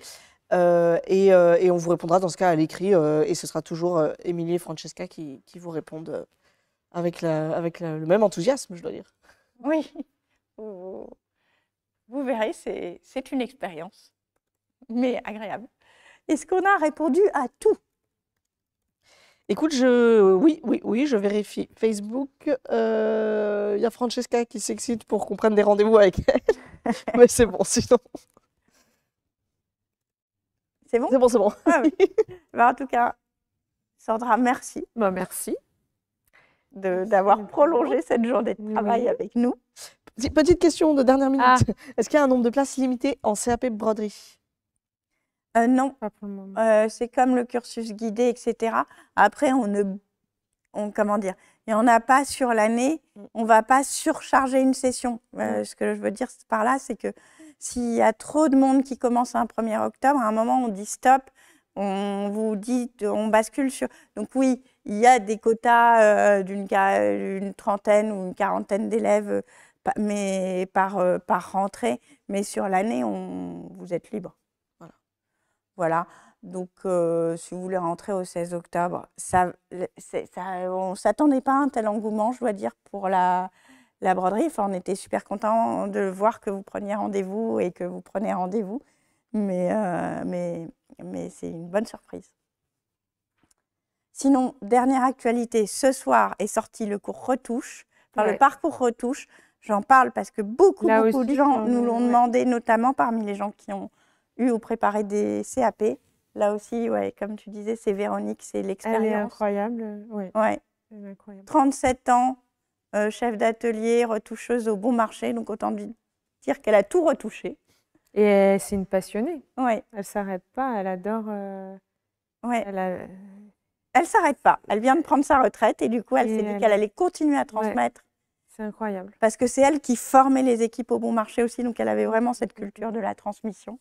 Et on vous répondra dans ce cas à l'écrit et ce sera toujours Émilie et Francesca qui vous répondent avec le même enthousiasme, je dois dire. Oui, vous verrez, c'est une expérience, mais agréable. Est-ce qu'on a répondu à tout? Écoute, oui, je vérifie. Facebook, il y a Francesca qui s'excite pour qu'on prenne des rendez-vous avec elle, mais c'est bon, sinon... C'est bon? C'est bon. Ah oui. En tout cas, Sandra, merci. Merci d'avoir prolongé cette journée de travail avec nous. Petite question de dernière minute. Est-ce qu'il y a un nombre de places limité en CAP broderie? Non, Pas pour le moment. c'est comme le cursus guidé, etc. Après, comment dire, et on n'a pas sur l'année, on ne va pas surcharger une session. Ce que je veux dire par là, c'est que s'il y a trop de monde qui commence un 1er octobre, à un moment, on dit stop, on vous dit, on bascule sur... Donc oui, il y a des quotas d'une trentaine ou une quarantaine d'élèves mais par rentrée, mais sur l'année, vous êtes libre. Voilà. Donc, si vous voulez rentrer au 16 octobre, on ne s'attendait pas à un tel engouement, je dois dire, pour la broderie. Enfin, on était super contents de voir que vous preniez rendez-vous et que vous prenez rendez-vous. Mais c'est une bonne surprise. Sinon, dernière actualité, ce soir est sorti le cours retouche, le parcours retouche. J'en parle parce que beaucoup de gens nous l'ont demandé, notamment parmi les gens qui ont eu ou préparé des CAP. Là aussi, comme tu disais, c'est Véronique, c'est l'expérience. Elle est incroyable. Ouais. Elle est incroyable. 37 ans, chef d'atelier, retoucheuse au bon marché. Donc, autant dire qu'elle a tout retouché. Et c'est une passionnée. Ouais. Elle ne s'arrête pas, elle adore. Elle ne s'arrête pas. Elle vient de prendre sa retraite et du coup, elle s'est dit qu'elle allait continuer à transmettre. C'est incroyable. Parce que c'est elle qui formait les équipes au bon marché aussi. Donc, elle avait vraiment cette culture de la transmission.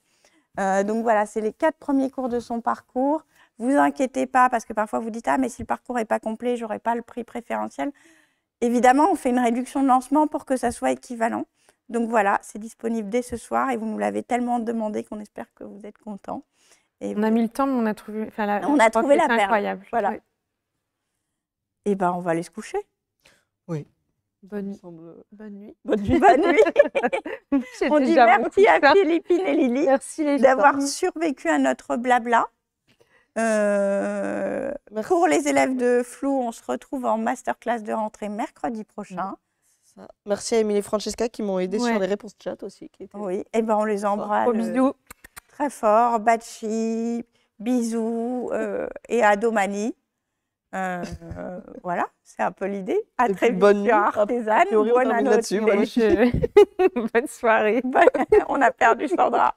Donc voilà, c'est les 4 premiers cours de son parcours. Vous inquiétez pas, parce que parfois vous dites « Ah, mais si le parcours n'est pas complet, je n'aurai pas le prix préférentiel ». Évidemment, on fait une réduction de lancement pour que ça soit équivalent. Donc voilà, c'est disponible dès ce soir et vous nous l'avez tellement demandé qu'on espère que vous êtes contents. On a mis le temps, mais on a trouvé, la perle. Incroyable. Voilà. Oui. Et ben, on va aller se coucher. Oui. Bonne nuit. Bonne nuit. Bonne nuit. On dit merci à Philippine et Lily d'avoir survécu à notre blabla. Pour les élèves de Flou, on se retrouve en masterclass de rentrée mercredi prochain. Merci à Émilie et Francesca qui m'ont aidé sur les réponses chat aussi. Oui, et ben on les embrasse. Gros bisous. Très fort. Bachi, bisous et à Domani. Voilà, c'est un peu l'idée. À très vite. Bonne nuit. Artisane. Bonne soirée. On a perdu Sandra.